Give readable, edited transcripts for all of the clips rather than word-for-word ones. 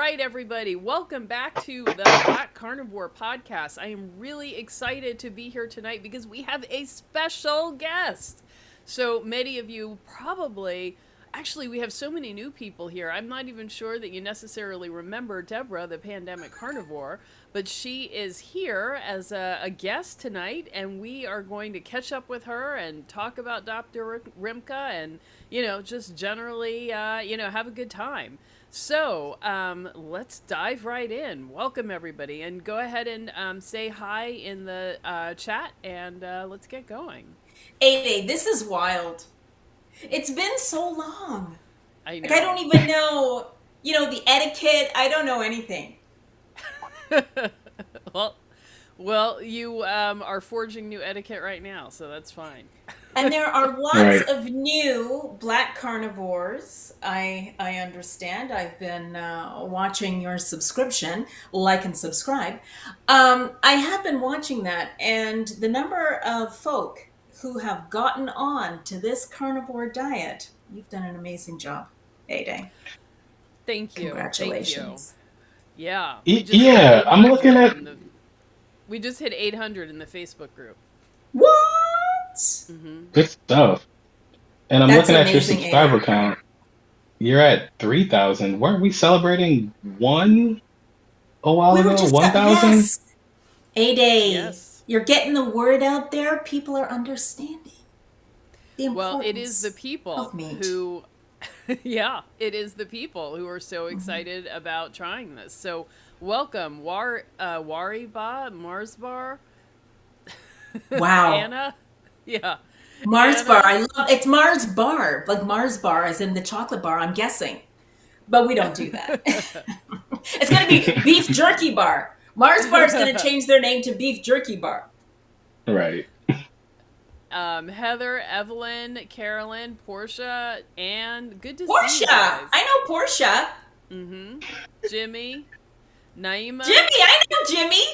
Right, everybody, welcome back to the Black Carnivore podcast. I am really excited to be here tonight because we have a special guest. So many of you probably, actually, we have so many new people here. I'm not even sure that you necessarily remember Deborah, the pandemic carnivore, but she is here as a guest tonight, and we are going to catch up with her and talk about Dr. Rimka and, just generally, have a good time. So let's dive right in. Welcome, everybody, and go ahead and say hi in the chat, and let's get going. 8A, this is wild. It's been so long. I Like, I don't know. even know, the etiquette. I don't know anything. well, well, you are forging new etiquette right now, so that's fine. And there are lots Right. of new black carnivores. I understand. I've been watching your subscription, like and subscribe. I have been watching that, and the number of folk who have gotten on to this carnivore diet, you've done an amazing job, A-Day. Thank you, thank you. Congratulations. Yeah, we just hit Yeah, I'm looking 800 at in the. We just hit 800 in the Facebook group. What? Mm-hmm. good stuff. And I'm That's looking at your amazing, subscriber A-Day. count. You're at 3,000. Weren't we celebrating one a while We were ago? just, 1,000? yes, A-Day. Yes. You're getting the word out there. People are understanding the Well, it is the importance people of meat. who, yeah, it is the people who are so Mhm. excited about trying this. So, welcome, Wariba, Marsbar, Wow. Anna, yeah, Mars bar. Anna. I love it's Mars bar, like Mars bar as in the chocolate bar, I'm guessing. But we don't do that. It's going to be beef jerky bar. Mars bar is going to change their name to beef jerky bar. Right. Heather, Evelyn, Carolyn, Portia, and good to see you Portia. guys. I know Portia. Mm-hmm. Jimmy, Naima, Jimmy. I know Jimmy.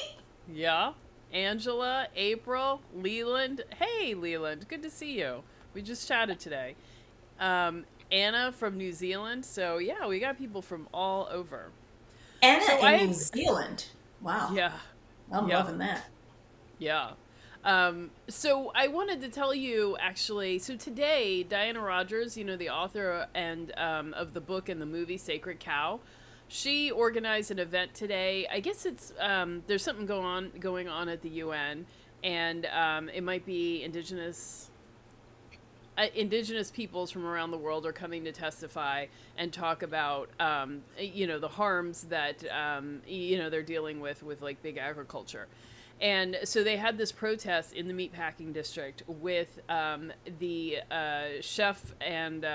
yeah. Angela, April, Leland. Hey, Leland, good to see you. We just chatted today. Anna from New Zealand. So, yeah, we got people from all over. Anna So, I in New have, Zealand. Wow. yeah, I'm yeah, loving that. yeah. So I wanted to tell you actually. So today, Diana Rogers, the author and of the book and the movie Sacred Cow, she organized an event today. I guess it's there's something going on at the UN, and it might be indigenous peoples from around the world are coming to testify and talk about the harms that they're dealing with like big agriculture. And so they had this protest in the meatpacking district with the chef and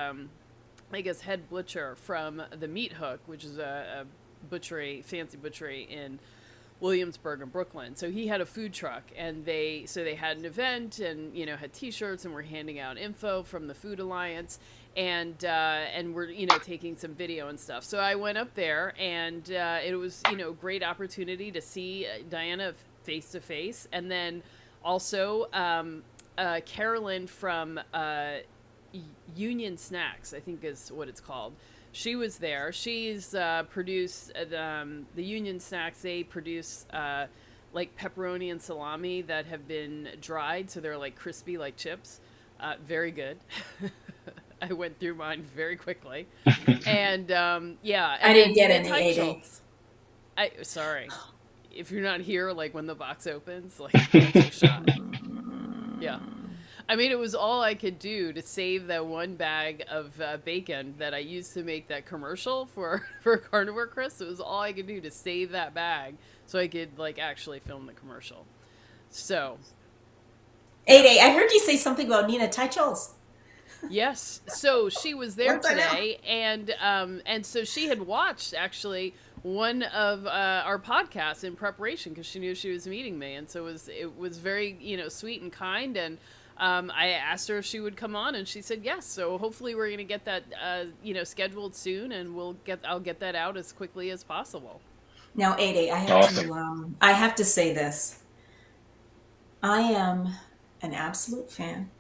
I guess head butcher from the Meat Hook, which is a butchery, fancy butchery in Williamsburg and Brooklyn. So he had a food truck, and they had an event, and had T-shirts, and were handing out info from the Food Alliance, and we're taking some video and stuff. So I went up there, and it was a great opportunity to see Diana face to face, and then also Carolyn from Union Snacks, I think is what it's called. She was there. She's produced the Union Snacks. They produce like pepperoni and salami that have been dried, so they're like crispy like chips. Very good. I went through mine very quickly, and yeah, I and didn't then get Nina any 80. Teicholz. I sorry if you're not here, like when the box opens, like that's your shot. Yeah. I mean, it was all I could do to save that one bag of bacon that I used to make that commercial for Carnivore Chris. It was all I could do to save that bag so I could like actually film the commercial. So, yeah. 8A, I heard you say something about Nina Teicholz. Yes. So she was there What's that now? today, and so she had watched actually one of our podcasts in preparation because she knew she was meeting me, and so it was very sweet and kind, and I asked her if she would come on, and she said yes. So hopefully we're gonna get that scheduled soon, and I'll get that out as quickly as possible. Now, 8A, Awesome. I have to say this. I am an absolute fan.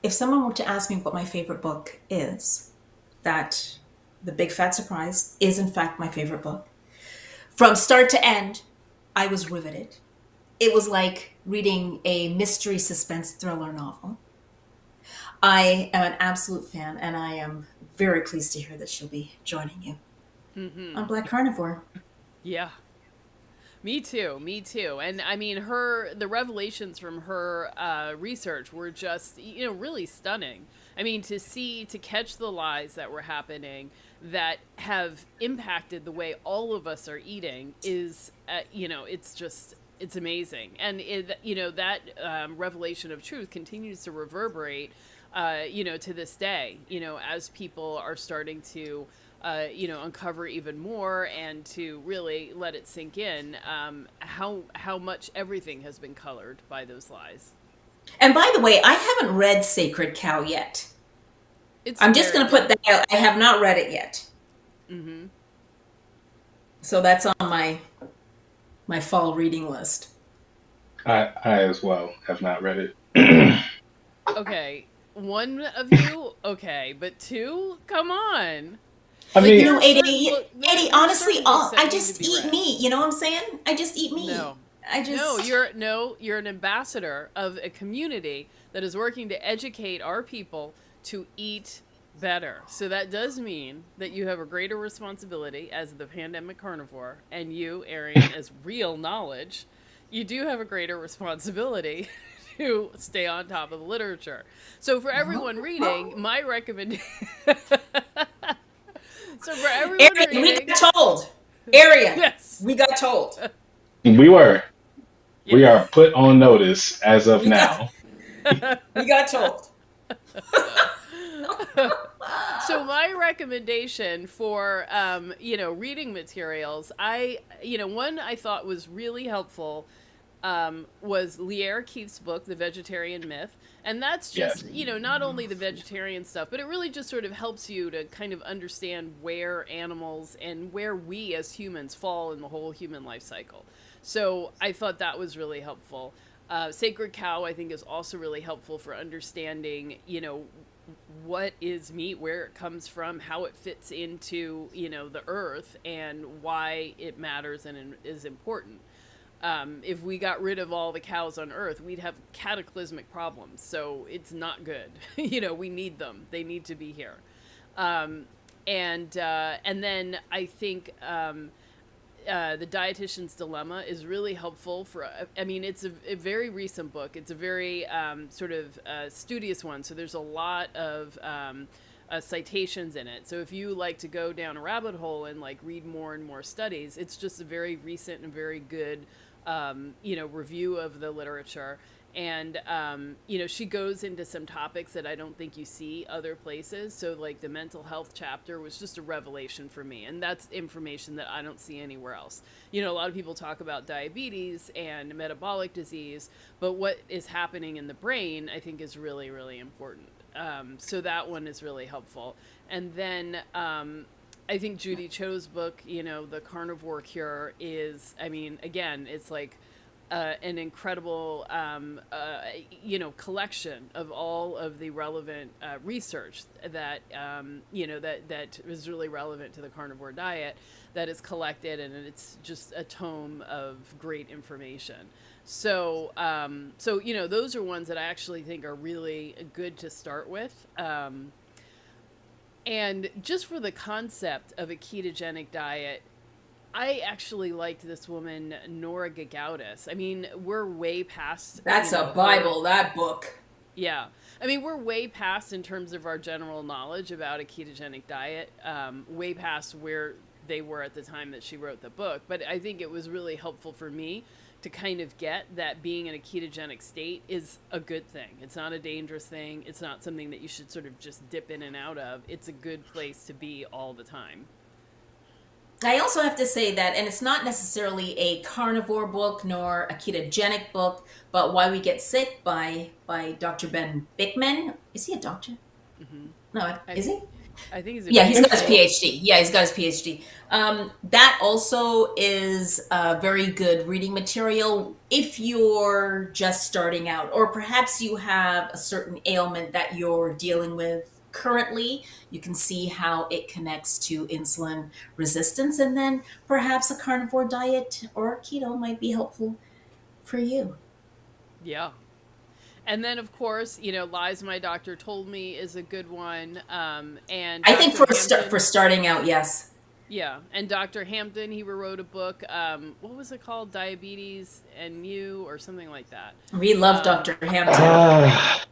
If someone were to ask me what my favorite book is, that The Big Fat Surprise is, in fact, my favorite book. From start to end, I was riveted. It was like reading a mystery suspense thriller novel. I am an absolute fan, and I am very pleased to hear that she'll be joining you on Black Carnivore. Yeah. Me too. Me too. And I mean, the revelations from her research were just, really stunning. I mean, to catch the lies that were happening that have impacted the way all of us are eating is, it's amazing. And that revelation of truth continues to reverberate, to this day, as people are starting to uncover even more and to really let it sink in, how much everything has been colored by those lies. And by the way, I haven't read Sacred Cow yet. I'm just going to put that out. I have not read it yet. Mm-hmm. So that's on my fall reading list. I as well have not read it. Okay, one of you, okay, but two, come on. I Like, mean, 80, honestly, I just eat read. meat. You know what I'm saying? I just eat meat. No. I just You're an ambassador of a community that is working to educate our people to eat better. So that does mean that you have a greater responsibility as the pandemic carnivore, and you, Arien, as real knowledge, you do have a greater responsibility to stay on top of the literature. So for everyone reading, my recommendation. So for everyone Arien, we reading, got told. Arien, yes, we got told. we were. We are yes. put on notice as of We got now. we got told. So my recommendation for reading materials, one I thought was really helpful, was Lierre Keith's book, The Vegetarian Myth. And that's Yes. just, not only the vegetarian stuff, but it really just sort of helps you to kind of understand where animals and where we as humans fall in the whole human life cycle. So I thought that was really helpful. Sacred Cow, I think, is also really helpful for understanding, what is meat, where it comes from, how it fits into, the earth, and why it matters and is important. If we got rid of all the cows on Earth, we'd have cataclysmic problems. So it's not good. We need them. They need to be here. And then I think the Dietitian's Dilemma is really helpful for. I mean, it's a very recent book. It's a very sort of studious one. So there's a lot of citations in it. So if you like to go down a rabbit hole and like read more and more studies, it's just a very recent and very good review of the literature. And, she goes into some topics that I don't think you see other places. So like the mental health chapter was just a revelation for me. And that's information that I don't see anywhere else. A lot of people talk about diabetes and metabolic disease, but what is happening in the brain, I think, is really, really important. So that one is really helpful. And then, I think Judy Cho's book, The Carnivore Cure, is, I mean, again, it's like an incredible, collection of all of the relevant research that, that is really relevant to the carnivore diet that is collected, and it's just a tome of great information. So, those are ones that I actually think are really good to start with. And just for the concept of a ketogenic diet, I actually liked this woman, Nora Gagaudis. I mean, we're way past... That's a Bible, that book. Yeah. I mean, we're way past in terms of our general knowledge about a ketogenic diet, way past where they were at the time that she wrote the book. But I think it was really helpful for me to kind of get that being in a ketogenic state is a good thing. It's not a dangerous thing. It's not something that you should sort of just dip in and out of. It's a good place to be all the time. I also have to say that, and it's not necessarily a carnivore book nor a ketogenic book, but Why We Get Sick by Dr. Ben Bickman. Is he a doctor? Mm-hmm. No, is he? I think he's he's got his PhD. Yeah, he's got his PhD. That also is a very good reading material if you're just starting out, or perhaps you have a certain ailment that you're dealing with currently. You can see how it connects to insulin resistance, and then perhaps a carnivore diet or keto might be helpful for you. Yeah. And then, of course, Lies My Doctor Told Me is a good one. And I think Dr. for Hampton, starting out, yes. yeah. And Dr. Hampton, he wrote a book. What was it called? Diabetes and You, or something like that. We love Um, Dr. Hampton. Ah,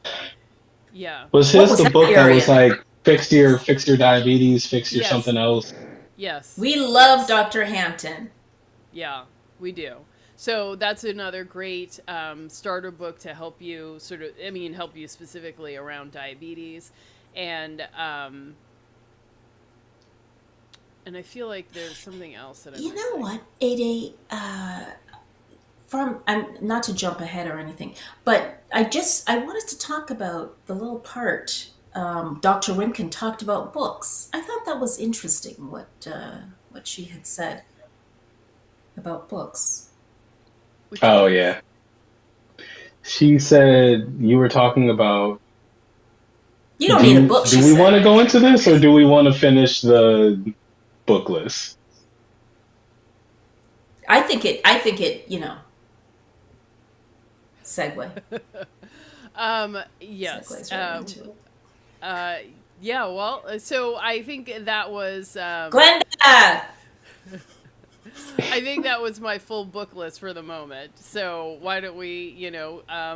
yeah. was What his was the that, book that was Arien? like fix your diabetes, fix your Yes. something else? Yes. We love Yes. Dr. Hampton. Yeah, we do. So that's another great starter book to help you help you specifically around diabetes. And and I feel like there's something else that I'm You know missing. what, Ada? From I'm not to jump ahead or anything, but I wanted to talk about the little part Dr. Rimkin talked about books. I thought that was interesting what she had said about books. Which Oh one? yeah. She said you were talking about You don't need a book, do she we want said. to go into this or do we want to finish the book list? I think it, segue. Yes. Segues right into it. Uh, yeah. Well, so I think that was Glenda! I think that was my full book list for the moment. So why don't we,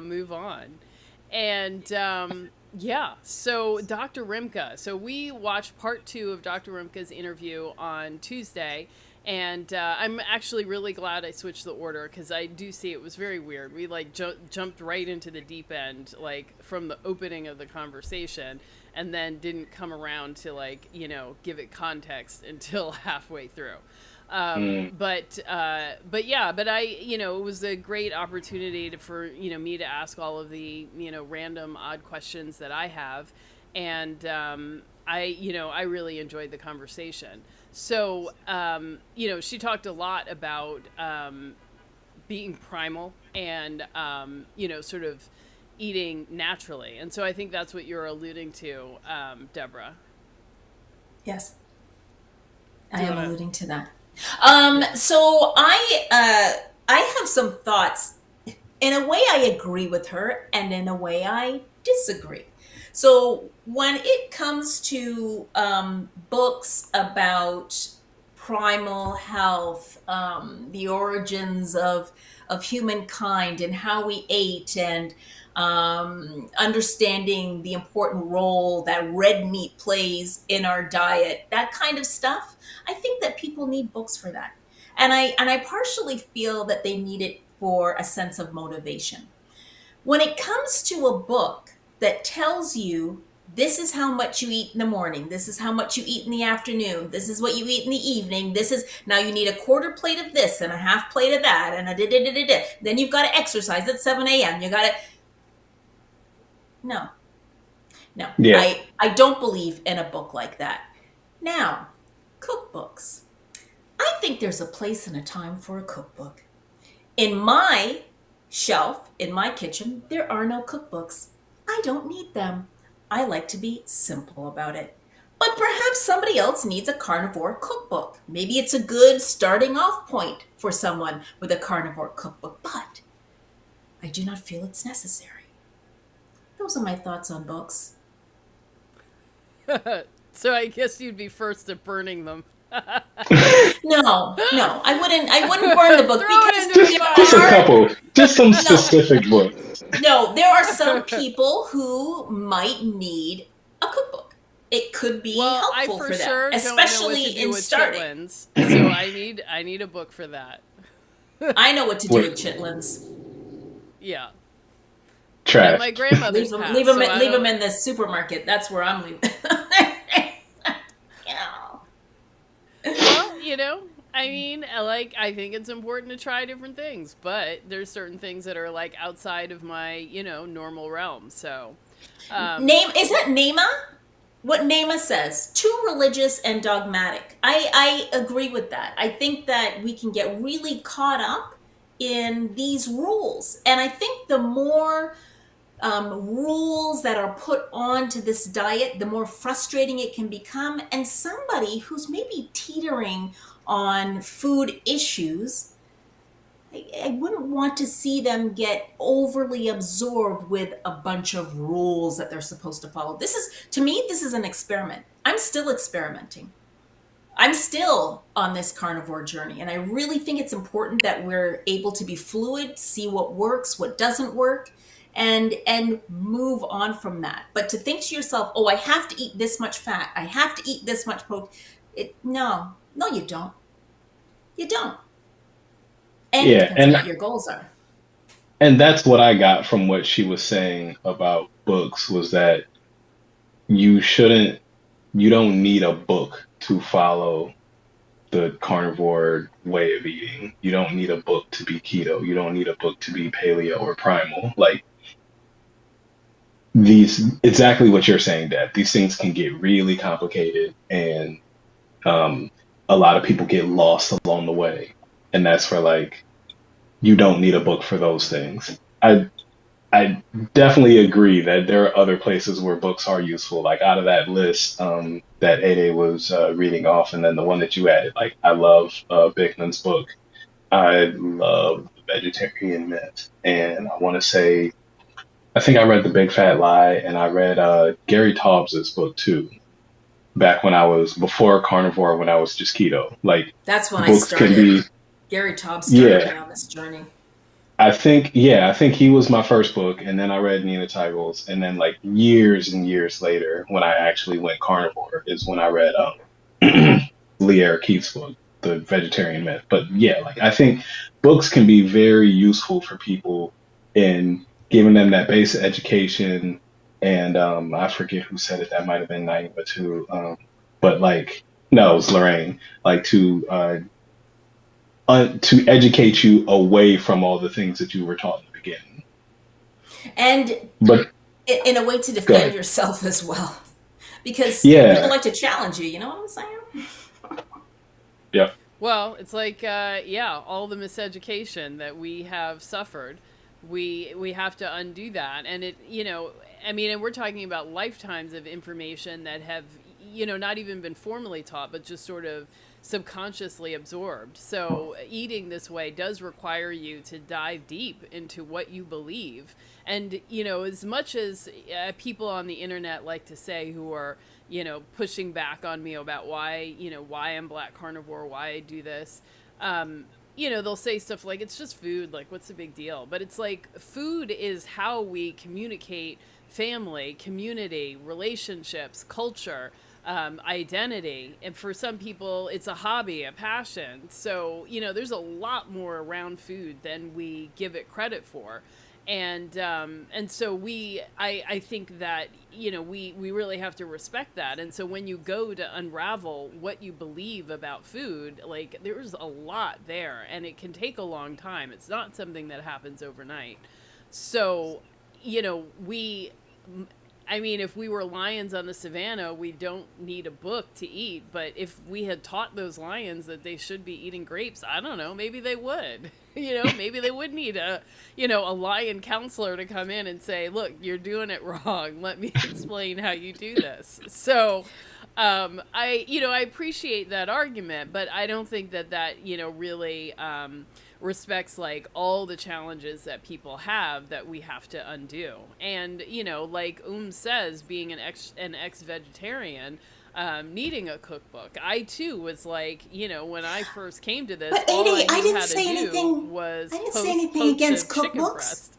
move on? And yeah, so Dr. Rimka. So we watched part 2 of Dr. Rimka's interview on Tuesday. And I'm actually really glad I switched the order because I do see it was very weird. We like jumped right into the deep end, like from the opening of the conversation, and then didn't come around to give it context until halfway through. Mm. But I, it was a great opportunity for me to ask all of the random odd questions that I have, and I really enjoyed the conversation. So she talked a lot about being primal and sort of eating naturally, and so I think that's what you're alluding to, Deborah. Yes, Do I you am want to? alluding to that. Yeah. So I have some thoughts. In a way, I agree with her, and in a way, I disagree. So when it comes to books about primal health, the origins of humankind, and how we ate, and understanding the important role that red meat plays in our diet, that kind of stuff, I think that people need books for that. And I partially feel that they need it for a sense of motivation. When it comes to a book that tells you this is how much you eat in the morning, this is how much you eat in the afternoon, this is what you eat in the evening, this is now you need a quarter plate of this and a half plate of that, and a da da da da da. Then you've got to exercise at 7 a.m. You got to no, no. Yeah. I don't believe in a book like that. Now, cookbooks. I think there's a place and a time for a cookbook. In my shelf, in my kitchen, there are no cookbooks. I don't need them. I like to be simple about it. But perhaps somebody else needs a carnivore cookbook. Maybe it's a good starting off point for someone with a carnivore cookbook, but I do not feel it's necessary. Those are my thoughts on books. So I guess you'd be first at burning them. No, no, I wouldn't burn the book Throw it because into the Just a there fire. are couple. Just some no, specific books. no, there are some people who might need a cookbook. It could be Well, I helpful for for them, sure don't know what especially to do in with starting. chitlins, so I need a book for that. I know what to do Wait, with chitlins. Yeah, and trash. my grandmother's Leave passed, them, so I leave them don't. in the supermarket. That's where I'm leaving. Well, I think it's important to try different things, but there's certain things that are like outside of my normal realm. So, um, Name is that Nema? What Nema says, too religious and dogmatic. I agree with that. I think that we can get really caught up in these rules. And I think the more rules that are put onto this diet, the more frustrating it can become. And somebody who's maybe teetering on food issues, I wouldn't want to see them get overly absorbed with a bunch of rules that they're supposed to follow. This is, to me, this is an experiment. I'm still experimenting. I'm still on this carnivore journey, and I really think it's important that we're able to be fluid, see what works, what doesn't work, and move on from that. But to think to yourself, "Oh, I have to eat this much fat. I have to eat this much protein." No, you don't. You don't. And it Yeah, depends on what your goals are. and that's what I got from what she was saying about books was that you shouldn't you don't need a book to follow the carnivore way of eating. You don't need a book to be keto. You don't need a book to be paleo or primal. Like these, exactly what you're saying, Dad. These things can get really complicated, and um, a lot of people get lost along the way. And that's where like you don't need a book for those things. I definitely agree that there are other places where books are useful. Like out of that list that Ade was reading off, and then the one that you added. Like I love Bickman's book. I love The Vegetarian Myth, and I want to say I think I read The Big Fat Lie, and I read Gary Taubes's book too. Back when I was before carnivore, when I was just keto. Like That's when I books can started. be, Gary Taubes started yeah. me on this journey. I think he was my first book, and then I read Nina Teigel's, and then like years and years later, when I actually went carnivore, is when I read Lee Eric Keith's book, The Vegetarian Myth. But yeah, like I think books can be very useful for people in giving them that basic education. And I forget who said it. That might have been Naima too. But like, no, it was Lorraine. Like to educate you away from all the things that you were taught in the beginning. And But in a way to go defend ahead. yourself as well. Because people Yeah. like to challenge you, you know what I'm saying? Yep. Well, it's like, yeah, all the miseducation that we have suffered, we have to undo that, and it, I mean, and we're talking about lifetimes of information that have, not even been formally taught, but just sort of subconsciously absorbed. So eating this way does require you to dive deep into what you believe, and as much as people on the internet like to say who are pushing back on me about why I'm black carnivore, why I do this. They'll say stuff like, it's just food, like, what's the big deal? But it's like, food is how we communicate family, community, relationships, culture, identity. And for some people, it's a hobby, a passion. So, there's a lot more around food than we give it credit for. And so I think that we really have to respect that. And so when you go to unravel what you believe about food, like there's a lot there, and it can take a long time. It's not something that happens overnight. So we I mean, if we were lions on the savannah, we don't need a book to eat. But if we had taught those lions that they should be eating grapes, I don't know, maybe they would. Maybe they would need a lion counselor to come in and say, look, you're doing it wrong. Let me explain how you do this. So I appreciate that argument, but I don't think that really respects like all the challenges that people have that we have to undo. And like says, being an ex-vegetarian, needing a cookbook, I too was like, when I first came to this, But all I Adi, knew how to do was I didn't say anything poach a against chicken cookbooks. breast.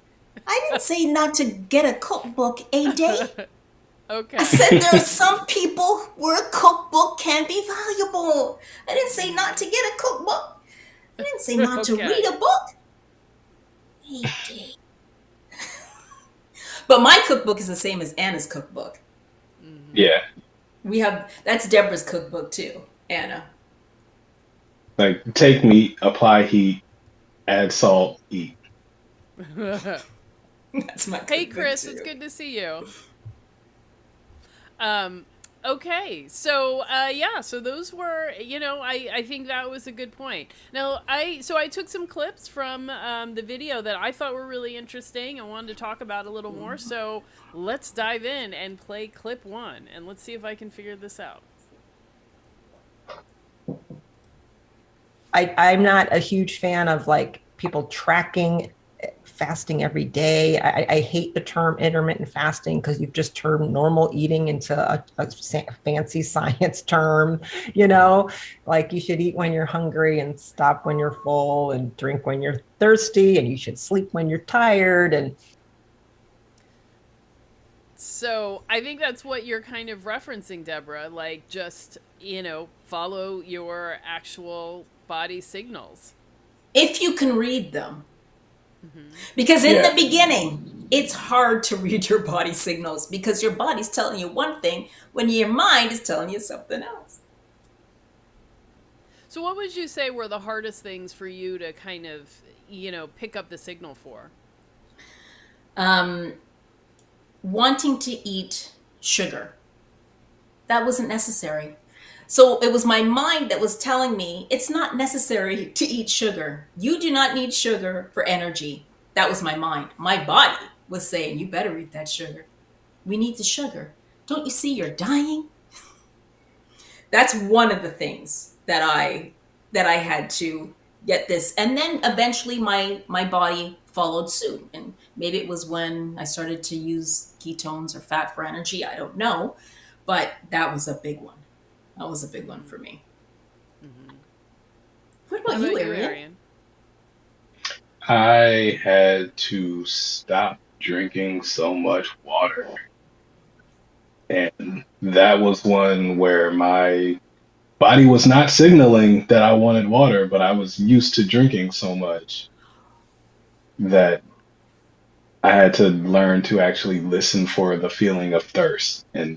I didn't say not to get a cookbook, Adi. I Okay. said there are some people where a cookbook can be valuable. I didn't say not to get a cookbook. I didn't say not to Okay. read a book. Adi. But my cookbook is the same as Anna's cookbook. Mm-hmm. Yeah. That's Deborah's cookbook too, Anna. Like take meat, apply heat, add salt, eat. That's my cookbook Hey, Chris, too. it's good to see you. Okay, so yeah, so those were, I think that was a good point. Now, I took some clips from the video that I thought were really interesting. I wanted to talk about a little more. So let's dive in and play clip one, and let's see if I can figure this out. I'm not a huge fan of like people tracking fasting every day. I hate the term intermittent fasting because you've just turned normal eating into a fancy science term, like you should eat when you're hungry and stop when you're full and drink when you're thirsty and you should sleep when you're tired. And so I think that's what you're kind of referencing, Deborah. Like, just, follow your actual body signals. If you can read them. Because in the beginning, it's hard to read your body signals because your body's telling you one thing when your mind is telling you something else. So what would you say were the hardest things for you to kind of, pick up the signal for? Wanting to eat sugar. That wasn't necessary. So it was my mind that was telling me it's not necessary to eat sugar. You do not need sugar for energy. That was my mind. My body was saying, you better eat that sugar. We need the sugar. Don't you see you're dying? That's one of the things that I had to get this. And then eventually my body followed suit. And maybe it was when I started to use ketones or fat for energy. I don't know. But that was a big one. That was a big one for me. Mm-hmm. What about you, Arien? I had to stop drinking so much water. And that was one where my body was not signaling that I wanted water, but I was used to drinking so much that I had to learn to actually listen for the feeling of thirst and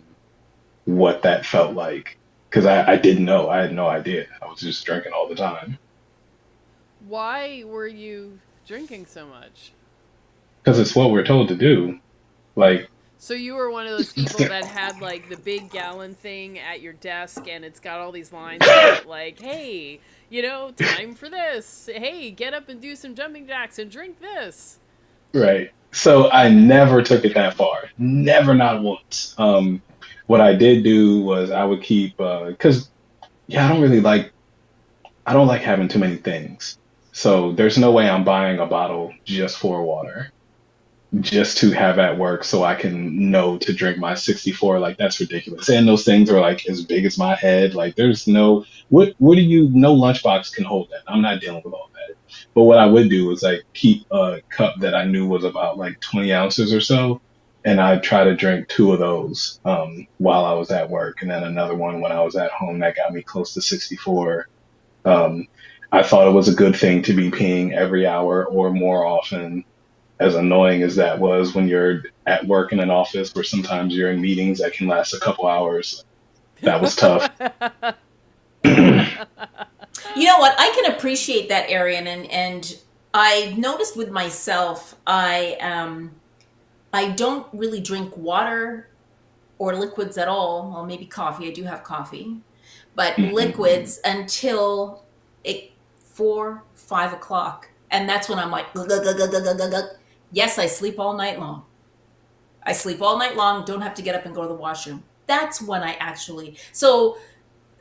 what that felt like. Because I didn't know. I had no idea. I was just drinking all the time. Why were you drinking so much? Because it's what we're told to do. Like, so you were one of those people that had like the big gallon thing at your desk and it's got all these lines on it like, hey, time for this. Hey, get up and do some jumping jacks and drink this. right. So I never took it that far. Never, not once. What I did do was I would keep, because, yeah, I don't like having too many things. So there's no way I'm buying a bottle just for water, just to have at work so I can know to drink my 64. Like, that's ridiculous. And those things are like as big as my head. Like, there's what do you, no lunchbox can hold that. I'm not dealing with all that. But what I would do was like keep a cup that I knew was about like 20 ounces or so. And I'd try to drink two of those while I was at work. And then another one when I was at home that got me close to 64. Um, I thought it was a good thing to be peeing every hour or more often, as annoying as that was when you're at work in an office where sometimes you're in meetings that can last a couple hours. That was tough. You know what? I can appreciate that, Arien, and I noticed with myself, I don't really drink water or liquids at all. Well, maybe coffee. I do have coffee, but liquids until 4, 5 o'clock, and that's when I'm like, "Gug, gug, gug, gug, gug, gug, gug." Yes, I sleep all night long. I sleep all night long. Don't have to get up and go to the washroom. That's when I actually. So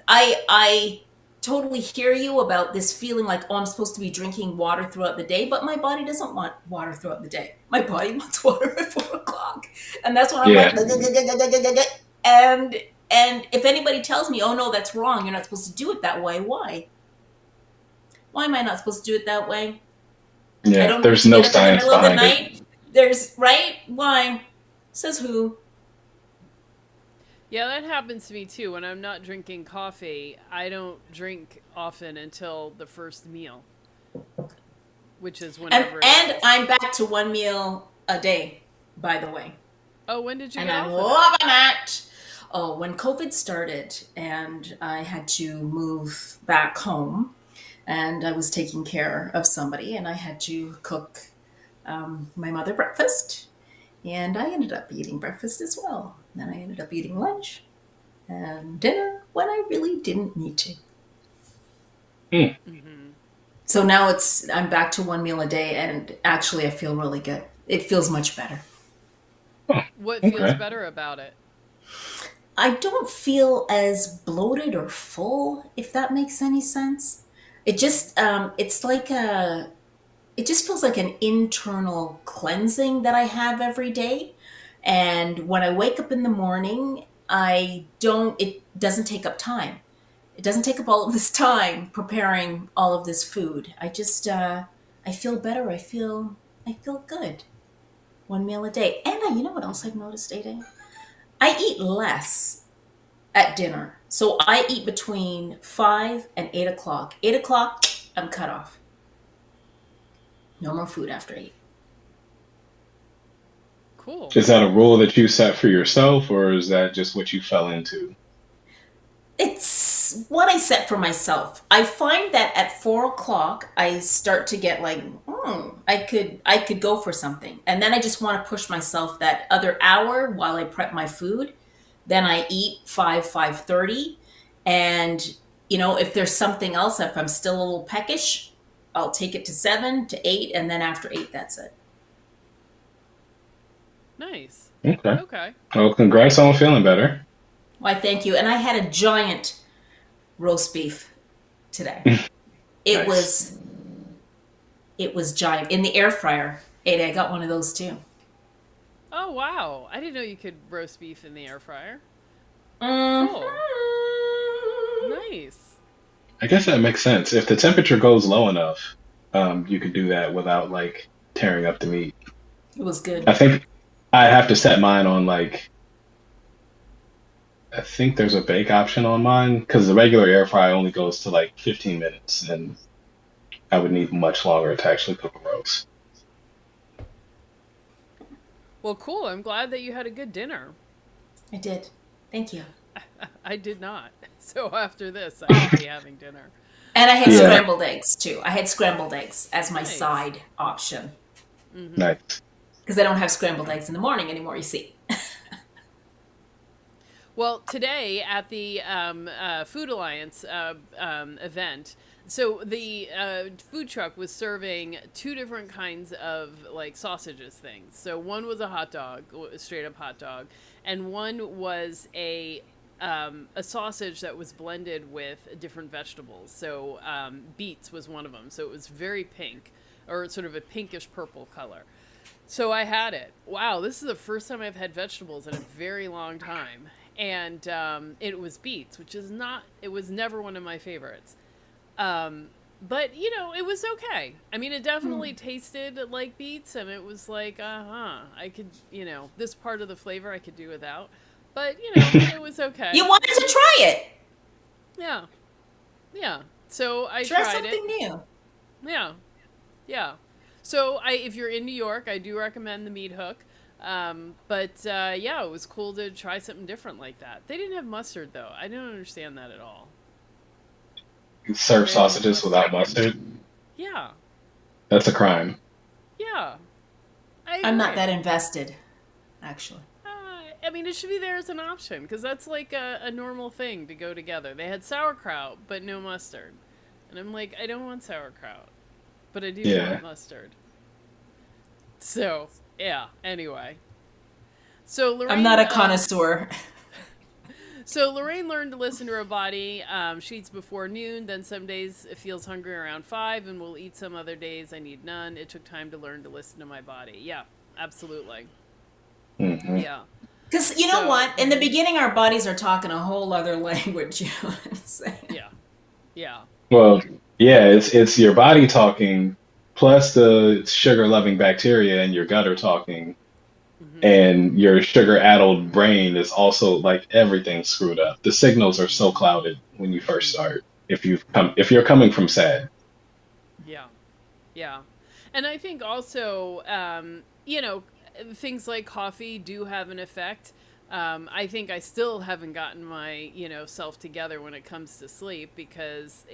I totally hear you about this feeling like, oh, I'm supposed to be drinking water throughout the day, but my body doesn't want water throughout the day. My body wants water at 4 o'clock, and that's when I'm like, Yeah. "Gug, gug, gug, gug, gug, gug, gug, gug." And if anybody tells me, oh no, that's wrong, you're not supposed to do it that way. Why? Why am I not supposed to do it that way? I Yeah. don't need There's to no get up in the science middle of the behind it. night. There's right. Why? Says who? Yeah, that happens to me too. When I'm not drinking coffee, I don't drink often until the first meal, which is And whenever it and is. I'm back to one meal a day, by the way. Oh, when did you And get I'm off of that? loving it. Oh, when COVID started and I had to move back home and I was taking care of somebody and I had to cook my mother breakfast and I ended up eating breakfast as well. Then I ended up eating lunch and dinner when I really didn't need to. Mm, Mm-hmm. So now I'm back to one meal a day, and actually I feel really good. It feels much better. oh, What feels okay. better about it? I don't feel as bloated or full, if that makes any sense. It just it's like a it just feels like an internal cleansing that I have every day. And when I wake up in the morning, it doesn't take up time. It doesn't take up all of this time preparing all of this food. I feel better. I feel good. One meal a day. And you know what else I've noticed, Ada? I eat less at dinner. So I eat between 5 and 8 o'clock. 8 o'clock, I'm cut off. No more food after 8. Cool. Is that a rule that you set for yourself, or is that just what you fell into? It's what I set for myself. I find that at 4 o'clock I start to get like, I could go for something, and then I just want to push myself that other hour while I prep my food. Then I eat 5:30, and if there's something else, if I'm still a little peckish, I'll take it to 7 to 8, and then after 8, that's it. Nice. Okay. Okay. Well, congrats on feeling better. Why, thank you. And I had a giant roast beef today. It Nice. was it was giant in the air fryer. Ada, I got one of those too. Oh, wow. I didn't know you could roast beef in the air fryer. Mhm. Cool. Nice. I guess that makes sense. If the temperature goes low enough, you could do that without like tearing up the meat. It was I good. think I have to set mine on like I think there's a bake option on mine because the regular air fry only goes to like 15 minutes, and I would need much longer to actually cook a roast. Well, cool. I'm glad that you had a good dinner. I did. Thank you. I did not. So after this, I will be having dinner. And I had Yeah, scrambled eggs too. I had scrambled eggs as my Nice. side option Mm-hmm. nice. because I don't have scrambled eggs in the morning anymore, you see. Well, today at the Food Alliance event, so the food truck was serving two different kinds of like sausages things. So one was a hot dog, a straight up hot dog, and one was a sausage that was blended with different vegetables. So beets was one of them. So it was very pink, or sort of a pinkish purple color. So I had it. Wow, this is the first time I've had vegetables in a very long time. And it was beets, which is not, it was never one of my favorites. Um, but, it was okay. I mean, it definitely tasted like beets, and it was like, I could, this part of the flavor I could do without. But, it was okay. You wanted to try it. Yeah. Yeah. So I Try tried it. something new. Yeah. Yeah. So if you're in New York, I do recommend the meat hook. But yeah, it was cool to try something different like that. They didn't have mustard though. I don't understand that at all. Serve They didn't have sausages without mustard. mustard. Yeah. That's a crime. Yeah. I I'm not agree. that invested, actually. I mean, it should be there as an option because that's like a normal thing to go together. They had sauerkraut, but no mustard. And I'm like, I don't want sauerkraut, but I do Yeah. want mustard. So, yeah, anyway. So I'm not Lorraine, a connoisseur. so Lorraine learned to listen to her body. She eats before noon. Then some days it feels hungry around 5, and will eat some other days. I need none. It took time to learn to listen to my body. Yeah, absolutely. Hmm. Yeah. Because you know So, what? In the beginning, our bodies are talking a whole other language. You know what I'm saying? yeah, yeah. Well, yeah, it's your body talking, plus the sugar-loving bacteria in your gut are talking, Hmm. and your sugar-addled brain is also like everything's screwed up. The signals are so clouded when you first Hmm. start. If you're coming from sad. Yeah, yeah. And I think also, things like coffee do have an effect. I think I still haven't gotten my, self together when it comes to sleep because,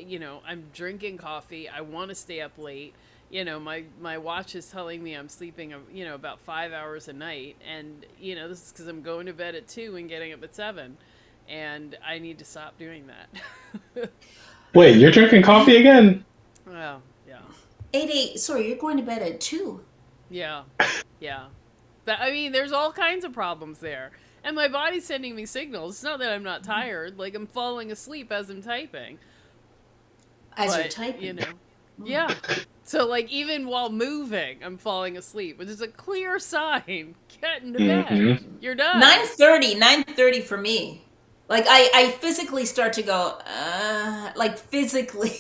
I'm drinking coffee. I want to stay up late. My watch is telling me I'm sleeping, about 5 hours a night. And, this is because I'm going to bed at 2 and getting up at 7. and I need to stop doing that. Wait, you're drinking coffee again? Well, yeah. 8. Sorry, you're going to bed at 2. Yeah. Yeah. But, I mean, there's all kinds of problems there. And my body's sending me signals. It's not that I'm not tired. Like, I'm falling asleep as I'm typing. As you're But, typing. you know. Yeah. So, like, even while moving, I'm falling asleep, which is a clear sign. Get into bed. You're done. 9:30 for me. Like I physically start to go, like physically,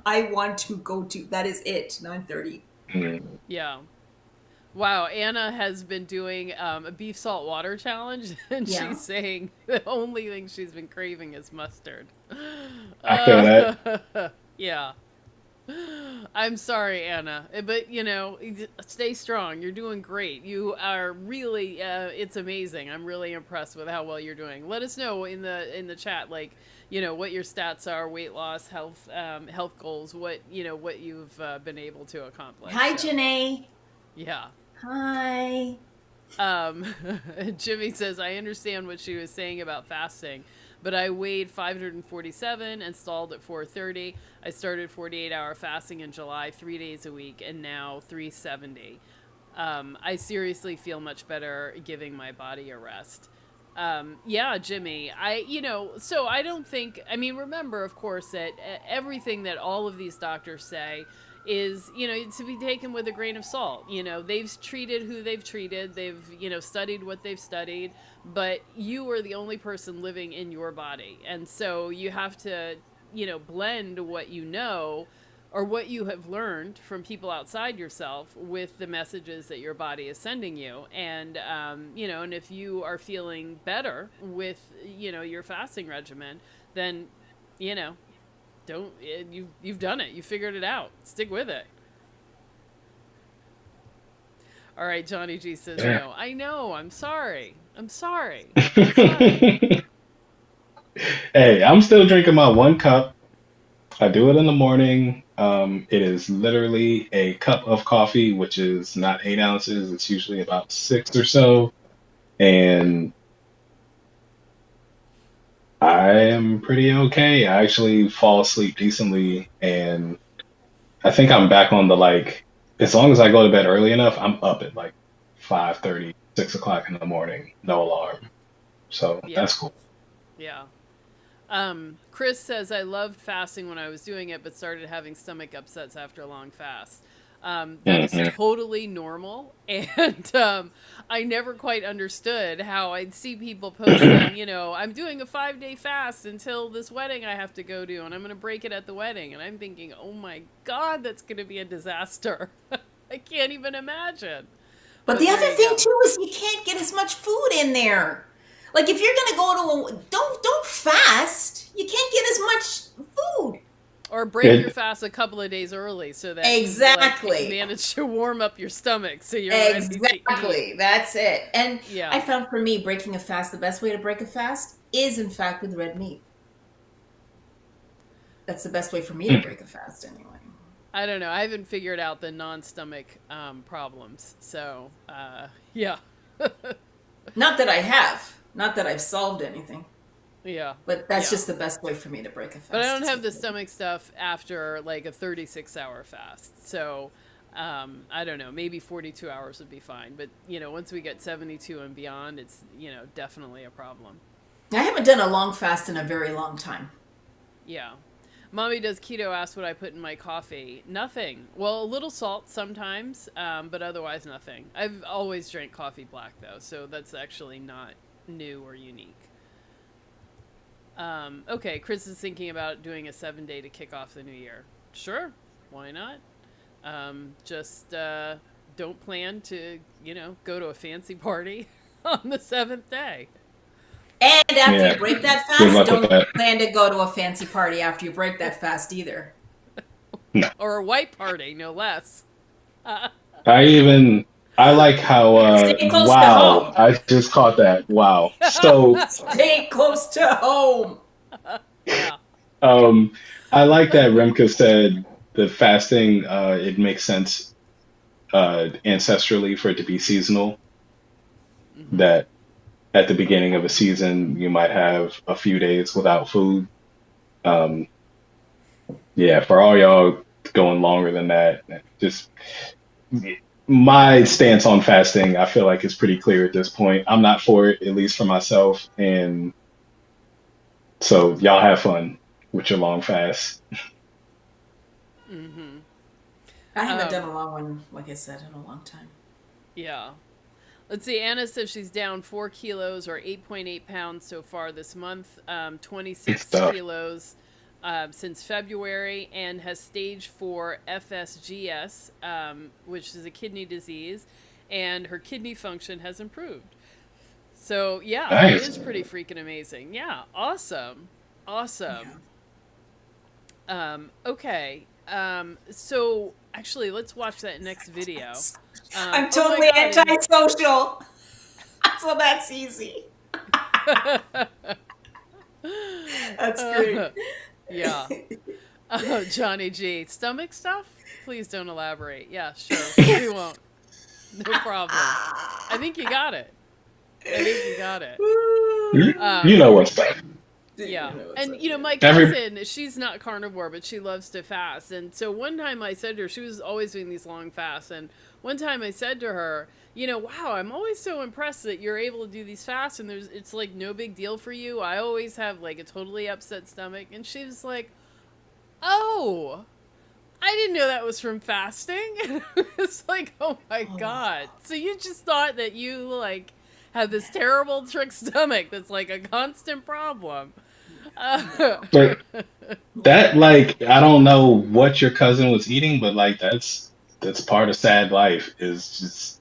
I want to go to, that is it, 9:30. Yeah. Wow, Anna has been doing a beef salt water challenge, and Yeah. she's saying the only thing she's been craving is mustard. I feel that. Yeah. I'm sorry, Anna, but you know, stay strong. You're doing great. You are really, it's amazing. I'm really impressed with how well you're doing. Let us know in the chat, like, you know, what your stats are, weight loss, health goals, what you've been able to accomplish. Hi, So, Janae. yeah. Hi. Jimmy says, I understand what she was saying about fasting, but I weighed 547 and stalled at 430. I started 48-hour fasting in July, 3 days a week, and now 370. I seriously feel much better giving my body a rest. Yeah, Jimmy, so I don't think, I mean, remember, of course, that everything that all of these doctors say is, you know, to be taken with a grain of salt. You know, they've treated who they've treated. They've, you know, studied what they've studied, but you are the only person living in your body. And so you have to, you know, blend what you know or what you have learned from people outside yourself with the messages that your body is sending you. And, you know, and if you are feeling better with, you know, your fasting regimen, then, you know, you've done it. You figured it out. Stick with it. All right, Johnny G says no. I know. I'm sorry. I'm sorry. Hey, I'm still drinking my 1 cup. I do it in the morning. It is literally a cup of coffee, which is not 8 ounces. It's usually about 6 or so. And I am pretty okay. I actually fall asleep decently. And I think I'm back on the, like, as long as I go to bed early enough, I'm up at like 5:30, 6 o'clock in the morning. No alarm. So Yeah. that's cool. Yeah. Chris says, I loved fasting when I was doing it, but started having stomach upsets after a long fast. That is totally normal. And I never quite understood how I'd see people posting, you know, I'm doing a 5-day fast until this wedding I have to go to, and I'm going to break it at the wedding. And I'm thinking, oh my God, that's going to be a disaster. I can't even imagine. But the there other you thing go. too is you can't get as much food in there. Like if you're gonna go to don't fast. You can't get as much food. Or break your fast a couple of days early so that Exactly. you manage to warm up your stomach so you're ready to eat. Exactly. That's it. And Yeah. I found for me breaking a fast, the best way to break a fast is in fact with red meat. That's the best way for me to break a fast anyway. I don't know. I haven't figured out the non-stomach problems. So, yeah. Not that I have. Not that I've solved anything. Yeah. But that's Yeah. just the best way for me to break a fast. But I don't have the stomach stuff after like a 36-hour fast. So, I don't know. Maybe 42 hours would be fine. But, you know, once we get 72 and beyond, it's, you know, definitely a problem. I haven't done a long fast in a very long time. Yeah. Mommy Does Keto asks what I put in my coffee. Nothing. Well, a little salt sometimes, but otherwise nothing. I've always drank coffee black, though, so that's actually not new or unique. Okay, Chris is thinking about doing a 7-day to kick off the new year. Sure, why not? Just don't plan to, you know, go to a fancy party on the 7th day. And after you break that Good luck fast, with don't that. plan to go to a fancy party after you break that fast either. Or a white party, no less. I like how, Stay close to wow, home. I just caught that. Wow. So, Stay close to home. Yeah. I like that Rimka said the fasting, it makes sense, ancestrally for it to be seasonal. That at the beginning of a season, you might have a few days without food. Um, yeah, for all y'all going longer than that, just my stance on fasting, I feel like is pretty clear at this point. I'm not for it, at least for myself. And so y'all have fun with your long fast. Mm-hmm. I haven't done Um, a long one, like I said, in a long time. yeah. Let's see. Anna says she's down 4 kilos or 8.8 pounds so far this month, Good 26 stuff. kilos since February, and has stage 4 FSGS, which is a kidney disease, and her kidney function has improved. So, yeah, that is Nice. pretty freaking amazing. Yeah, awesome. Yeah. Awesome. Okay. So, actually, let's watch that next video. I'm Oh my totally God. antisocial, so that's easy. That's great. Yeah. Oh, Johnny G. Stomach stuff? Please don't elaborate. Yeah, sure. We won't. No problem. I think you got it. I think you got it. You, you Um, know what's up. yeah. You know what's And, up, you know, yeah. my Every cousin, she's not carnivore, but she loves to fast. And so one time I said to her, she was always doing these long fasts. And one time I said to her, you know, wow, I'm always so impressed that you're able to do these fasts and it's like no big deal for you. I always have like a totally upset stomach. And she was like, oh, I didn't know that was from fasting. It's like, oh my God. So you just thought that you like have this terrible trick stomach that's like a constant problem. Uh, but that like I don't know what your cousin was eating, but like that's part of sad life is just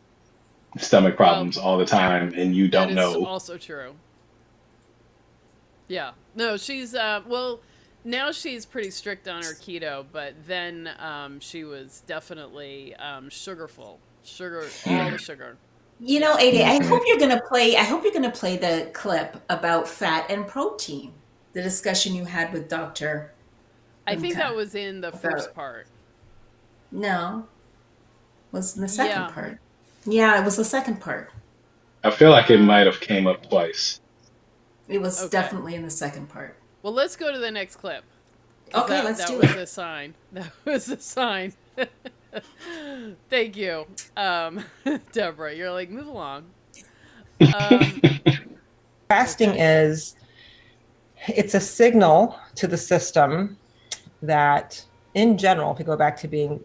stomach well, problems all the time, and you that don't is know. also true. Yeah. No, she's well, now she's pretty strict on her keto, but then she was definitely sugarful. Sugar, all the sugar. You know, Yeah. AD, I hope you're gonna play the clip about fat and protein, the discussion you had with Dr. I think that Rimka was in the first about part. no, was in the second Yeah. part. Yeah, it was the second part. I feel like it might Um have came up twice. It was okay. definitely in the second part. Well, let's go to the next clip cuz Okay, that let's that do was it. a sign. That was a sign. Thank you. Deborah, you're like move along. Um Fasting okay. is it's a signal to the system that in general, if we go back to being,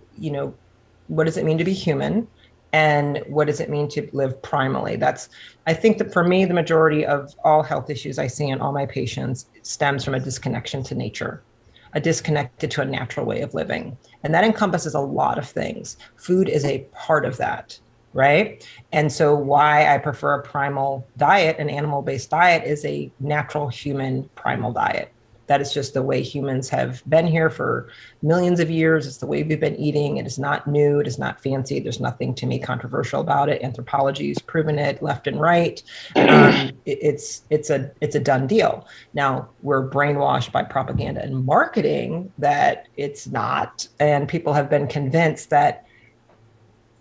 what does it mean to be human? And what does it mean to live primally? I think that for me, the majority of all health issues I see in all my patients stems from a disconnection to nature, a disconnected to a natural way of living. And that encompasses a lot of things. Food is a part of that, right? And so why I prefer a primal diet, an animal-based diet, is a natural human primal diet. That is just the way humans have been here for millions of years. It's the way we've been eating. It is not new. It is not fancy. There's nothing to me controversial about it. Anthropology has proven it left and right. It's a done deal. Now we're brainwashed by propaganda and marketing that it's not, and people have been convinced that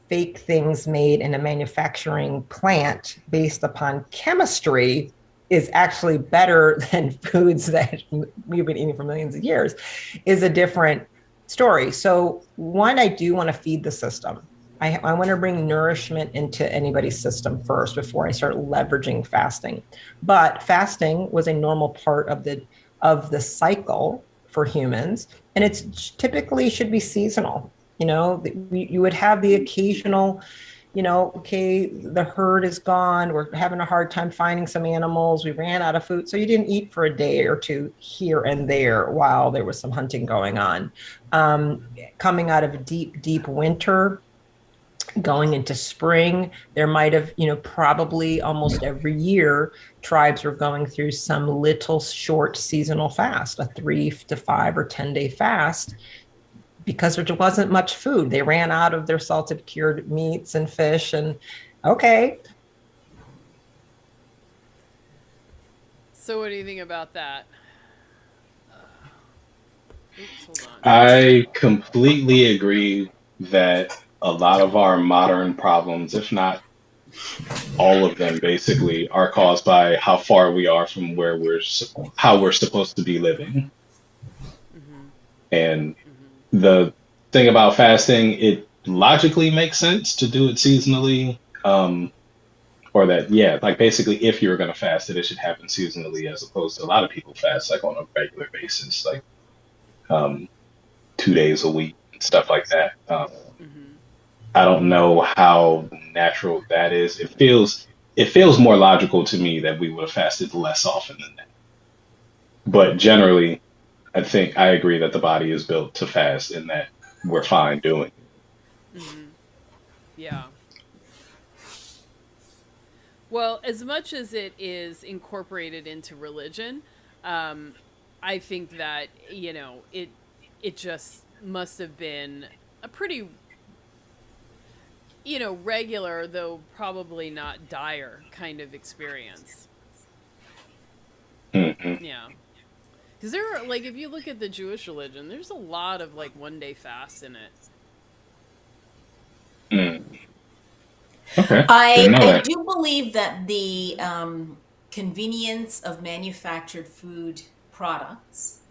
fake things made in a manufacturing plant based upon chemistry is actually better than foods that we've been eating for millions of years is a different story. So one, I do want to feed the system. I want to bring nourishment into anybody's system first before I start leveraging fasting. But fasting was a normal part of the cycle for humans, and it's typically should be seasonal. You would have the occasional, okay, the herd is gone. We're having a hard time finding some animals. We ran out of food. So you didn't eat for a day or two here and there while there was some hunting going on. Coming out of deep, deep winter, going into spring, there might have, probably almost every year, tribes were going through some little short seasonal fast, a 3 to 5 or 10-day fast, because there wasn't much food. They ran out of their salted cured meats and fish. And okay. So what do you think about that? Oops, hold on. I completely agree that a lot of our modern problems, if not all of them basically are caused by how far we are from where how we're supposed to be living. Mm-hmm. And Mm-hmm. the thing about fasting, it logically makes sense to do it seasonally. Or that, yeah, like basically if you're going to fast it, it should happen seasonally as opposed to a lot of people fast like on a regular basis, like um, 2 days a week, stuff like that. Mm-hmm. I don't know how natural that is. It feels more logical to me that we would have fasted less often than that. But generally, I think I agree that the body is built to fast and that we're fine doing it. Mm-hmm. Yeah. Well, as much as it is incorporated into religion, um, I think that, it just must have been a pretty, regular, though probably not dire kind of experience. Hmm. Yeah. Because there are, like, if you look at the Jewish religion, there's a lot of, like, 1 day fasts in it. Mm. Okay, didn't I know I that. do believe that the convenience of manufactured food products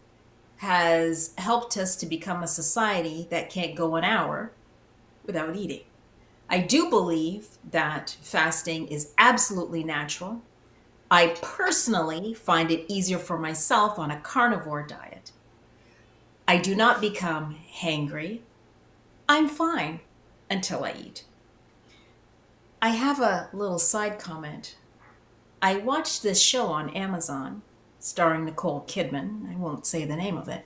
has helped us to become a society that can't go an hour without eating. I do believe that fasting is absolutely natural. I personally find it easier for myself on a carnivore diet. I do not become hangry. I'm fine until I eat. I have a little side comment. I watched this show on Amazon starring Nicole Kidman. I won't say the name of it.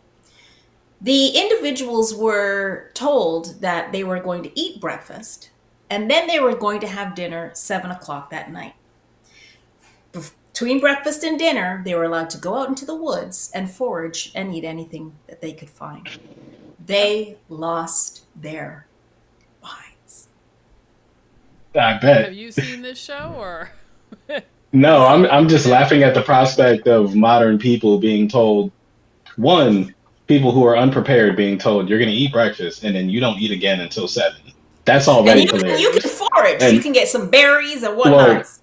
The individuals were told that they were going to eat breakfast and then they were going to have dinner 7 o'clock that night. Between breakfast and dinner, they were allowed to go out into the woods and forage and eat anything that they could find. They lost their minds. I Have bet. you seen this show, or No, is I'm something just new? laughing at the prospect of modern people being told, one, people who are unprepared being told you're going to eat breakfast and then you don't eat again until 7. That's And already you can hilarious. forage. You And can get some berries and well, whatnots.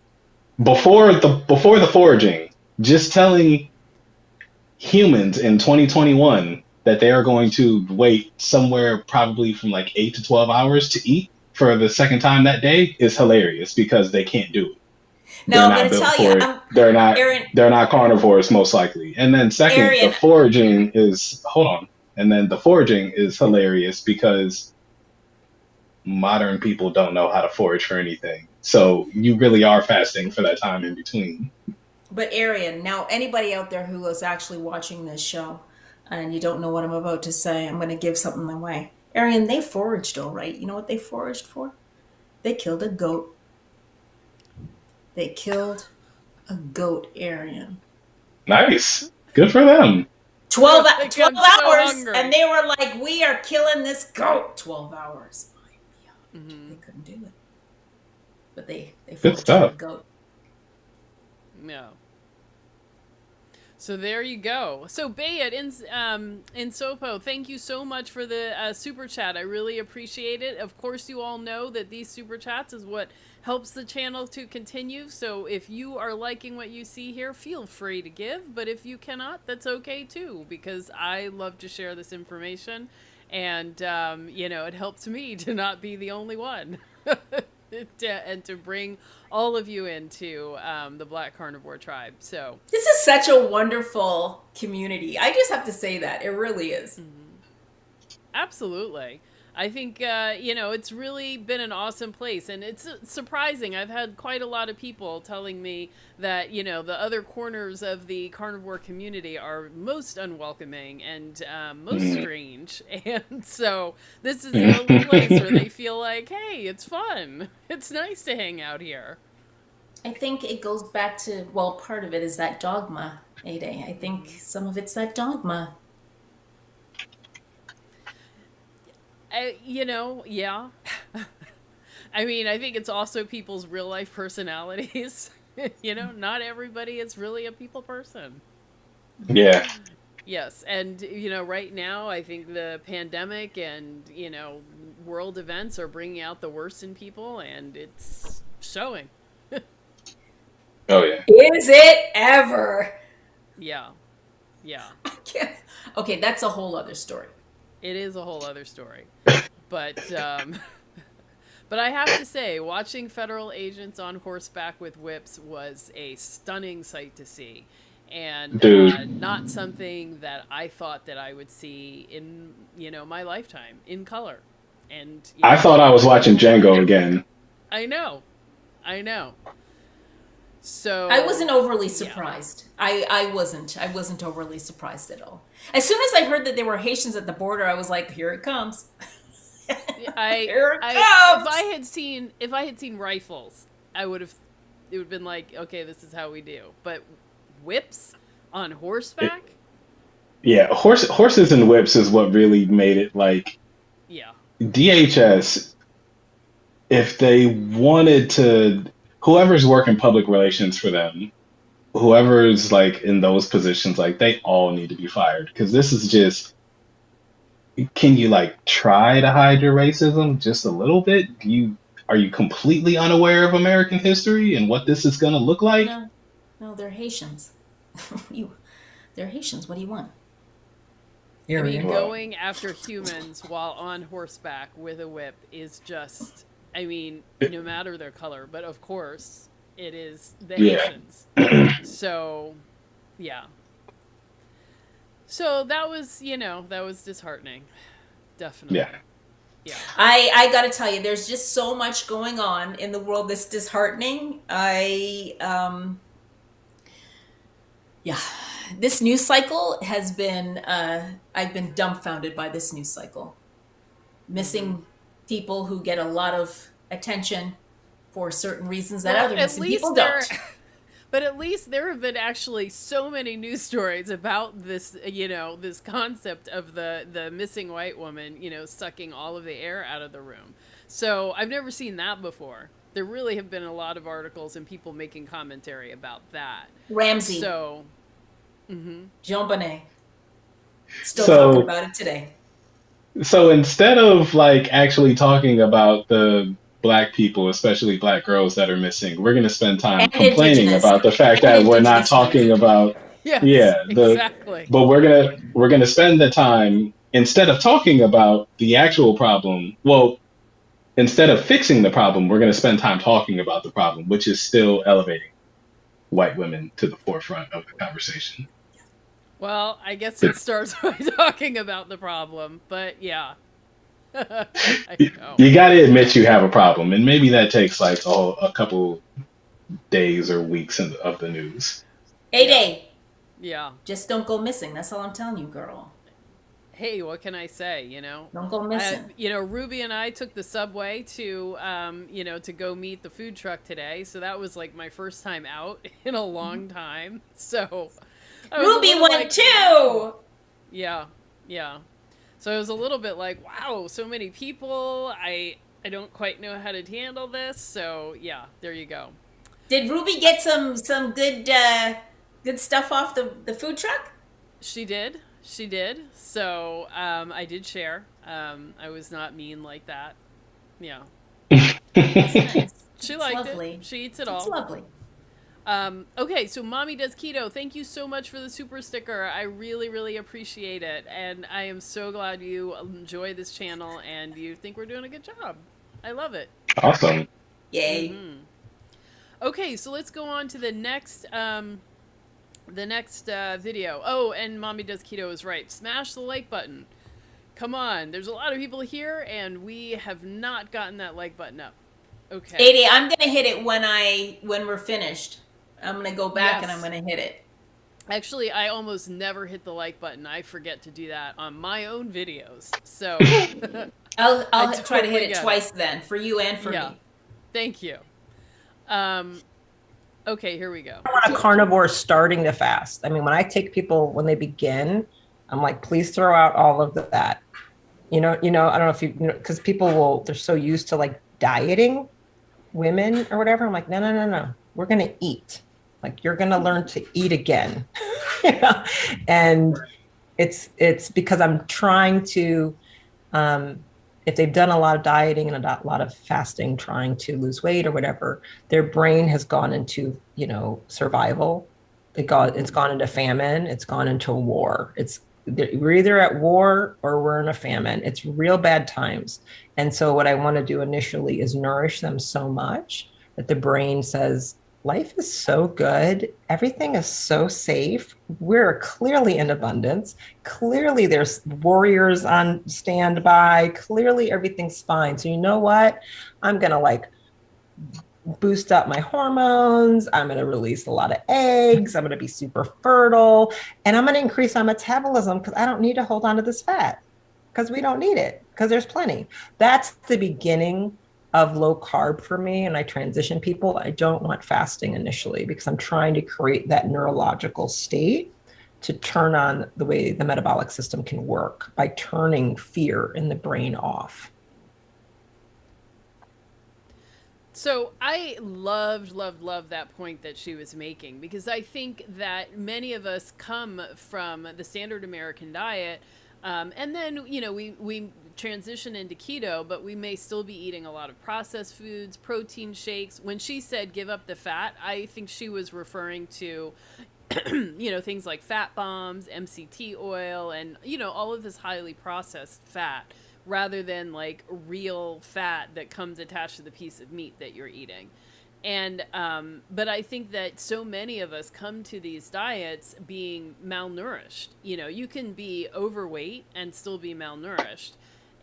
before the foraging, just telling humans in 2021 that they are going to wait somewhere probably from like 8 to 12 hours to eat for the second time that day is hilarious because they can't do it. They're Now I'm not going to built tell you, for it. Aaron, They're not carnivores most likely. And then second, the Arien, foraging is hold on. And then the foraging is hilarious because modern people don't know how to forage for anything. So you really are fasting for that time in between. but Arien, now anybody out there who is actually watching this show and you don't know what I'm about to say, I'm going to give something away. Arien, they foraged all right. You know what they foraged for? They killed a goat. They killed a goat, Arien. Nice. Good for them. 12, They're like, 12 I'm so hours, and hungry. they were like, we are killing this goat. 12 hours. My God, Mm-hmm. they couldn't do it. But they Good foraged for a stuff. goat. Yeah. So there you go. So Bayat in Sopo, thank you so much for the super chat. I really appreciate it. Of course, you all know that these super chats is what helps the channel to continue. So if you are liking what you see here, feel free to give. But if you cannot, that's okay too, because I love to share this information, and it helps me to not be the only one. And to bring all of you into the Black Carnivore tribe. So This is such a wonderful community. I just have to say that. It really is. absolutely. I think, it's really been an awesome place. And it's surprising. I've had quite a lot of people telling me that, the other corners of the carnivore community are most unwelcoming and most Mm. strange. And so this is the only place where they feel like, hey, it's fun. It's nice to hang out here. I think it goes back to, well, part of it is that dogma, Ade. I think some of it's that dogma. Yeah. I mean, I think it's also people's real life personalities. Not everybody is really a people person. Yeah. Yes, and right now I think the pandemic and world events are bringing out the worst in people, and it's showing. Oh yeah. Is it ever? Yeah. Yeah. I can't. Okay, that's a whole other story. It is a whole other story. But but I have to say, watching federal agents on horseback with whips was a stunning sight to see. And Dude. not something that I thought that I would see in, my lifetime in color. And I thought I was watching Django again. I know. So I wasn't overly yeah. surprised. I wasn't overly surprised at all. As soon as I heard that there were Haitians at the border, I was like, here it comes. Here it comes. If I had seen rifles, it would have been like, okay, this is how we do. But whips on horseback? Yeah, horses and whips is what really made it like Yeah. DHS. If they wanted to, whoever's working public relations for them, whoever's like in those positions, like they all need to be fired because this is just. Can you like try to hide your racism just a little bit? Are you completely unaware of American history and what this is going to look like? No, they're Haitians. They're Haitians. What do you want? I mean, going after humans while on horseback with a whip is just, no matter their color, but of course it is the Haitians. So, yeah. So that was disheartening. Definitely. Yeah. I gotta tell you, there's just so much going on in the world that's disheartening. This news cycle has been, I've been dumbfounded by this news cycle. Missing people who get a lot of attention for certain reasons that other missing people don't. But at least there have been actually so many news stories about this, this concept of the missing white woman, sucking all of the air out of the room. So I've never seen that before. There really have been a lot of articles and people making commentary about that. Ramsey. So, Jean Bonnet. Still talking about it today. So instead of like actually talking about the Black people, especially Black girls that are missing, we're going to spend time complaining about the fact that we're not talking about. Exactly. But we're gonna spend the time instead of talking about the actual problem. Well, instead of fixing the problem, we're going to spend time talking about the problem, which is still elevating white women to the forefront of the conversation. Well, I guess it starts by talking about the problem, but yeah. You got to admit you have a problem, and maybe that takes like a couple days or weeks of the news. A-Day. Yeah. Just don't go missing. That's all I'm telling you, girl. Hey, what can I say? Don't go missing. Ruby and I took the subway to, to go meet the food truck today. So that was like my first time out in a long time. So Ruby went too. Yeah. So it was a little bit like, wow, so many people. I don't quite know how to handle this. So yeah, there you go. Did Ruby get some good stuff off the food truck? She did. So I did share. I was not mean like that. Yeah. That's nice. She liked it. She eats it all. It's lovely. Okay, so Mommy Does Keto, thank you so much for the super sticker. I really, really appreciate it. And I am so glad you enjoy this channel and you think we're doing a good job. I love it. Awesome. Yay. Mm-hmm. Okay, so let's go on to the next video. Oh, and Mommy Does Keto is right. Smash the like button. Come on, there's a lot of people here and we have not gotten that like button up. Okay. 80, I'm gonna hit it when we're finished. I'm gonna go back and I'm gonna hit it. Actually, I almost never hit the like button. I forget to do that on my own videos. So I'll try to hit it twice then, for you and for me. Thank you. Okay, here we go. I want a carnivore starting to fast. I mean, when I take people when they begin, I'm like, please throw out all of that. I don't know if because they're so used to like dieting women or whatever. I'm like, no. We're going to eat. Like, you're going to learn to eat again. And it's because I'm trying to if they've done a lot of dieting and a lot of fasting, trying to lose weight or whatever, their brain has gone into, survival. It's gone into famine. It's gone into war. We're either at war or we're in a famine. It's real bad times. And so what I want to do initially is nourish them so much that the brain says, life is so good. Everything is so safe. We're clearly in abundance. Clearly there's warriors on standby. Clearly everything's fine. So you know what? I'm going to boost up my hormones. I'm going to release a lot of eggs. I'm going to be super fertile. And I'm going to increase my metabolism because I don't need to hold on to this fat because we don't need it because there's plenty. That's the beginning of low carb for me. And I transition people. I don't want fasting initially because I'm trying to create that neurological state to turn on the way the metabolic system can work by turning fear in the brain off. So I loved that point that she was making, because I think that many of us come from the standard American diet, and then, we transition into keto, but we may still be eating a lot of processed foods, protein shakes. When she said give up the fat, I think she was referring to, things like fat bombs, MCT oil, and, all of this highly processed fat, rather than like real fat that comes attached to the piece of meat that you're eating. And but I think that so many of us come to these diets being malnourished. You can be overweight and still be malnourished.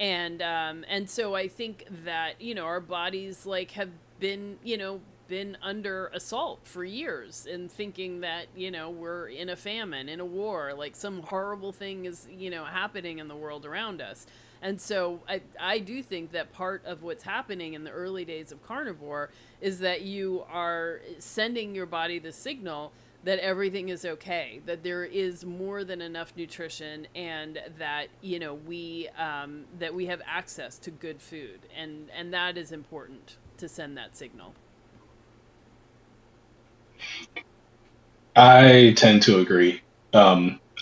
And so I think that, our bodies have been under assault for years, and thinking that, we're in a famine, in a war, like some horrible thing is, happening in the world around us. And so I do think that part of what's happening in the early days of carnivore is that you are sending your body the signal that everything is okay, that there is more than enough nutrition, and that, we have access to good food. And that is important to send that signal. I tend to agree.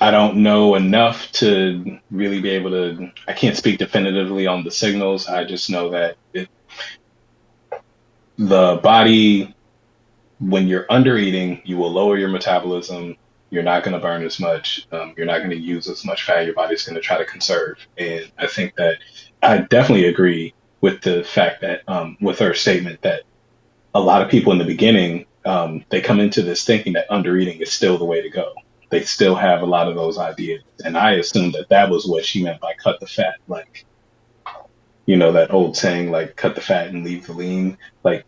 I don't know enough to really be able to, I can't speak definitively on the signals. I just know that the body, when you're under eating, you will lower your metabolism. You're not going to burn as much. You're not going to use as much fat. Your body's going to try to conserve. And I think that I definitely agree with the fact that, with her statement, that a lot of people in the beginning, they come into this thinking that under eating is still the way to go. They still have a lot of those ideas. And I assumed that that was what she meant by cut the fat. Like, that old saying, like, cut the fat and leave the lean. Like,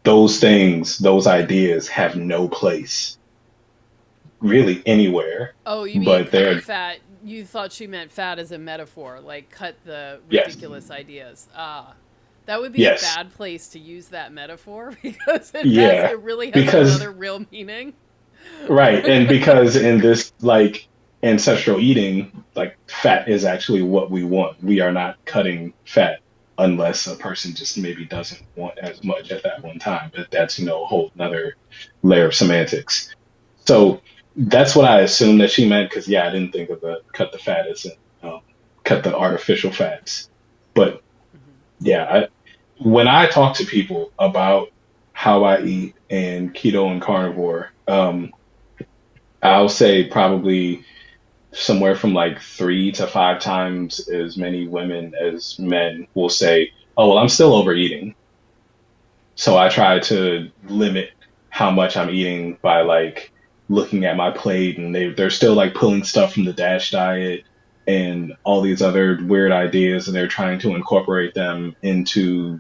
those things, those ideas have no place really anywhere. Oh, you mean But cut they're, the fat? You thought she meant fat as a metaphor, like cut the yes, ridiculous ideas. That would be a yes, bad place to use that metaphor because yeah. it really has Because, another real meaning. right. And because in this, like, ancestral eating, like, fat is actually what we want. We are not cutting fat unless a person just maybe doesn't want as much at that one time. But that's, a whole another layer of semantics. So that's what I assumed that she meant, because, yeah, I didn't think of the cut the fat as in, cut the artificial fats. But yeah, when I talk to people about how I eat and keto and carnivore, I'll say probably somewhere from like 3 to 5 times as many women as men will say, "Oh, well, I'm still overeating." So I try to limit how much I'm eating by like looking at my plate, and they're still like pulling stuff from the DASH diet and all these other weird ideas, and they're trying to incorporate them into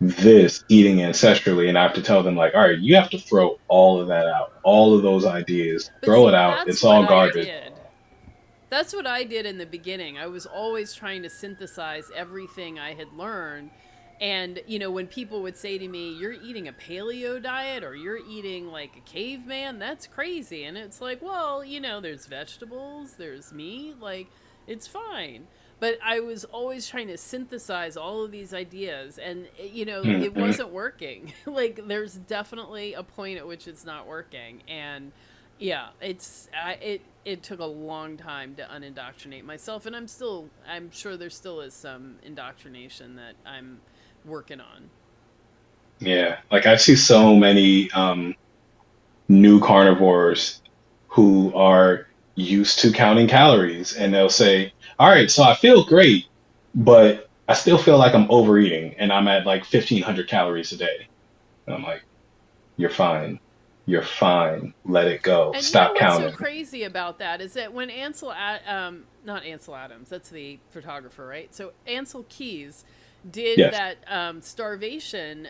this eating ancestrally. And I have to tell them, like, all right, you have to throw all of that out, all of those ideas, But throw see, it out. that's It's what all I garbage. did. That's what I did in the beginning. I was always trying to synthesize everything I had learned. And, when people would say to me, "You're eating a paleo diet, or you're eating like a caveman, that's crazy." And it's like, well, there's vegetables, there's meat, like, it's fine. But I was always trying to synthesize all of these ideas, and, it Hmm. wasn't working. Like, there's definitely a point at which it's not working. And Yeah, it took a long time to unindoctrinate myself, and I'm sure there still is some indoctrination that I'm working on. Yeah, like I see so many new carnivores who are used to counting calories, and they'll say, "All right, so I feel great, but I still feel like I'm overeating, and I'm at like 1,500 calories a day." And I'm like, "You're fine. You're fine. Let it go. And you know Stop what's so counting." crazy about that is that when not Ansel Adams, that's the photographer, right? So Ansel Keys did Yes. that starvation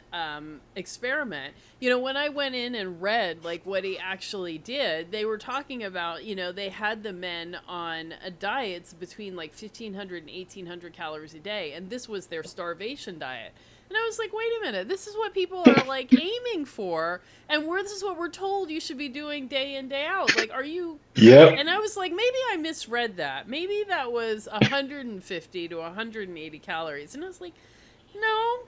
experiment. You know, when I went in and read like what he actually did, they were talking about, you know, they had the men on diets between like 1,500 and 1,800 calories a day, and this was their starvation diet. And I was like, wait a minute, this is what people are like aiming for, and this is what we're told you should be doing day in, day out. Like, are you? Yep. And I was like, maybe I misread that. Maybe that was 150 to 180 calories. And I was like, no,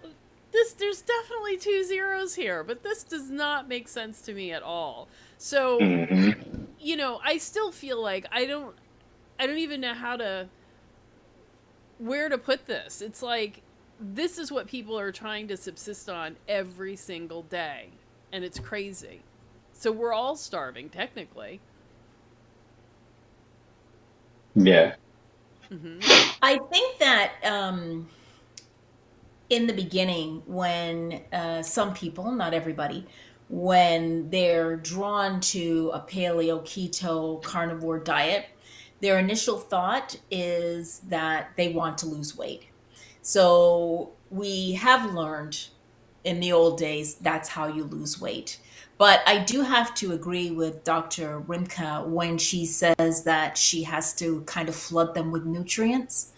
there's definitely two zeros here, but this does not make sense to me at all. So, Hmm. you know, I still feel like I don't even know where to put this. It's like this is what people are trying to subsist on every single day, and it's crazy. So we're all starving technically. Yeah. Hmm. I think that in the beginning, when some people, not everybody, when they're drawn to a paleo, keto, carnivore diet, their initial thought is that they want to lose weight. So we have learned in the old days that's how you lose weight. But I do have to agree with Dr. Rimka when she says that she has to kind of flood them with nutrients.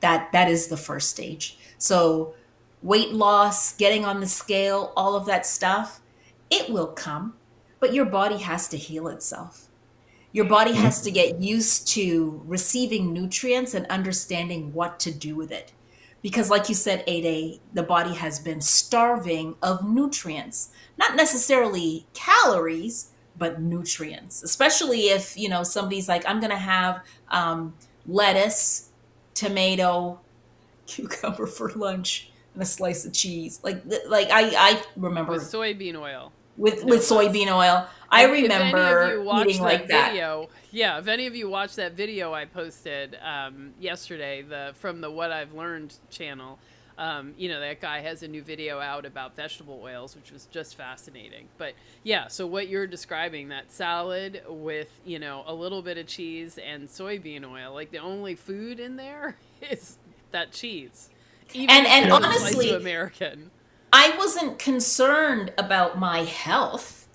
That is the first stage. So weight loss, getting on the scale, all of that stuff, it will come, but your body has to heal itself. Your body has to get used to receiving nutrients and understanding what to do with it. Because, like you said, Ade, the body has been starving of nutrients, not necessarily calories, but nutrients. Especially if somebody's like, I'm going to have lettuce, tomato, cucumber for lunch, and a slice of cheese. Like I With remember soybean oil, with no less. soybean oil. I And if any of you remember eating watched that like that. video, yeah, if any of you watched that video I posted yesterday, from the What I've Learned channel, you know, that guy has a new video out about vegetable oils, which was just fascinating. But yeah, so what you're describing, that salad with, you know, a little bit of cheese and soybean oil, like the only food in there is that cheese, even if And it Yeah. looks like to honestly, American. I wasn't concerned about my health.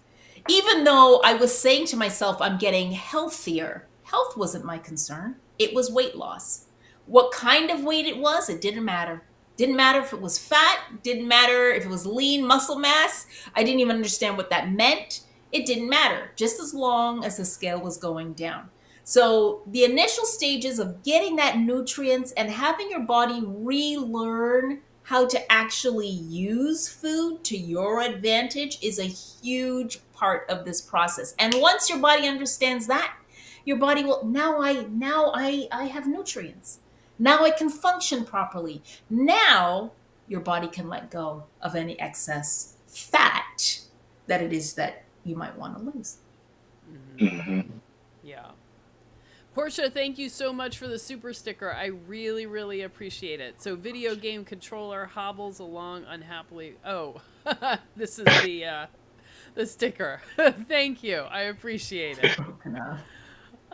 Even though I was saying to myself, I'm getting healthier. Health wasn't my concern. It was weight loss. What kind of weight it was, it didn't matter. Didn't matter if it was fat, didn't matter if it was lean muscle mass. I didn't even understand what that meant. It didn't matter, just as long as the scale was going down. So, the initial stages of getting that nutrients and having your body relearn how to actually use food to your advantage is a huge part of this process. And once your body understands that, your body will now I have nutrients. Now I can function properly. Now your body can let go of any excess fat that it is that you might want to lose. Hmm. Hmm. Yeah. Portia, thank you so much for the super sticker. I really, really appreciate it. So, video game controller hobbles along unhappily. Oh, this is the sticker. Thank you. I appreciate it.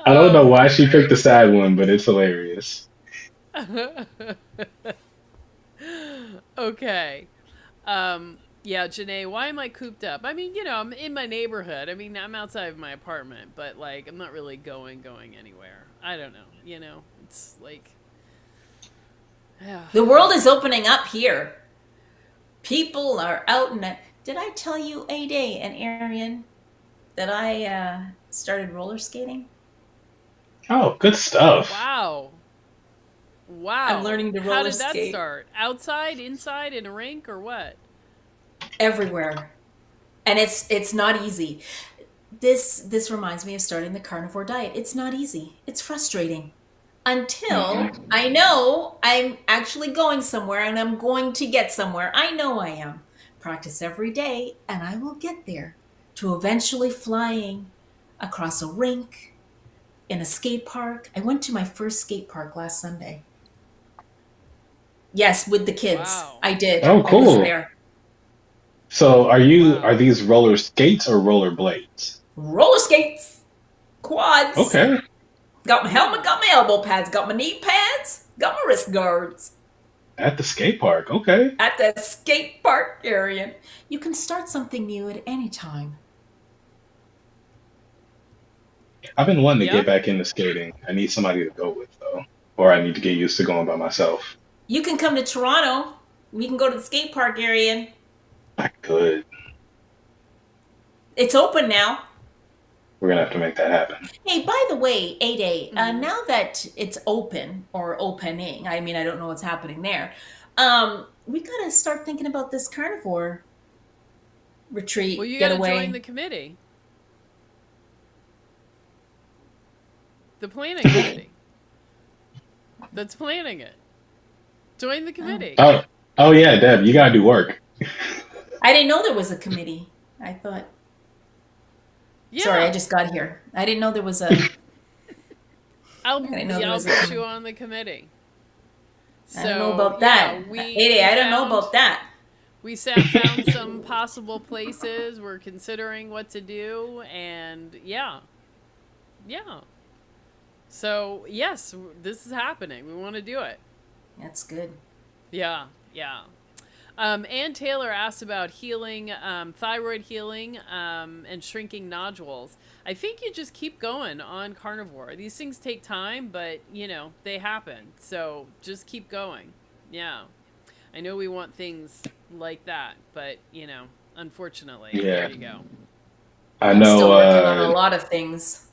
I don't know Oh why she picked the sad one, but it's hilarious. man. Okay. Yeah, Janae, why am I cooped up? I mean, you know, I'm in my neighborhood. I mean, I'm outside of my apartment, but like, I'm not really going anywhere. I don't know. You know, it's like, yeah. The world is opening up here. People are out in it. Did I tell you, Ade and Arien, that I started roller skating? Oh, good stuff. Wow. I'm Wow. learning to How roller did that skate start? Outside, inside, in a rink, or what? everywhere, and it's not easy. This reminds me of starting the carnivore diet. It's not easy. It's frustrating until Hmm. I know I'm actually going somewhere and I'm going to get somewhere. I know I am. Practice every day and I will get there to eventually flying across a rink in a skate park. I went to my first skate park last Sunday. Yes, with the kids. Wow. I did. Oh, I was cool. there. So are Wow. these roller skates or roller blades? Roller skates, quads, Okay. got my helmet, Hmm. got my elbow pads, got my knee pads, got my wrist guards. At the skate park. Okay. At the skate park, Arien. You can start something new at any time. I've been wanting to Yeah. get back into skating. I need somebody to go with though. Or I need to get used to going by myself. You can come to Toronto. We can go to the skate park, Arien. I could. It's open now. We're gonna have to make that happen. Hey, by the way, A-Day, Hmm. now that it's open or opening, I mean, I don't know what's happening there. We got to start thinking about this carnivore Well, retreat, you got to join getaway the committee, the planning committee. committee that's planning it. Join the Oh, committee. Oh, oh yeah, Deb, you gotta do work. I didn't know there was a committee. I thought, sorry, I Yeah. just got here. I didn't know there was a, I didn't know there I'll was a put you committee. on the committee. I don't know So about yeah, that. we A-Day, we I don't know found about that. found some possible places. We're considering what to do, and yeah, yeah. So yes, this is happening. We want to do it. That's good. Yeah, yeah. Ann Taylor asked about healing, thyroid healing, and shrinking nodules. I think you just keep going on carnivore. These things take time, but they happen. So just keep going. Yeah. I know we want things like that, but unfortunately, there Yeah. you go. I I'm know still working on a lot of things.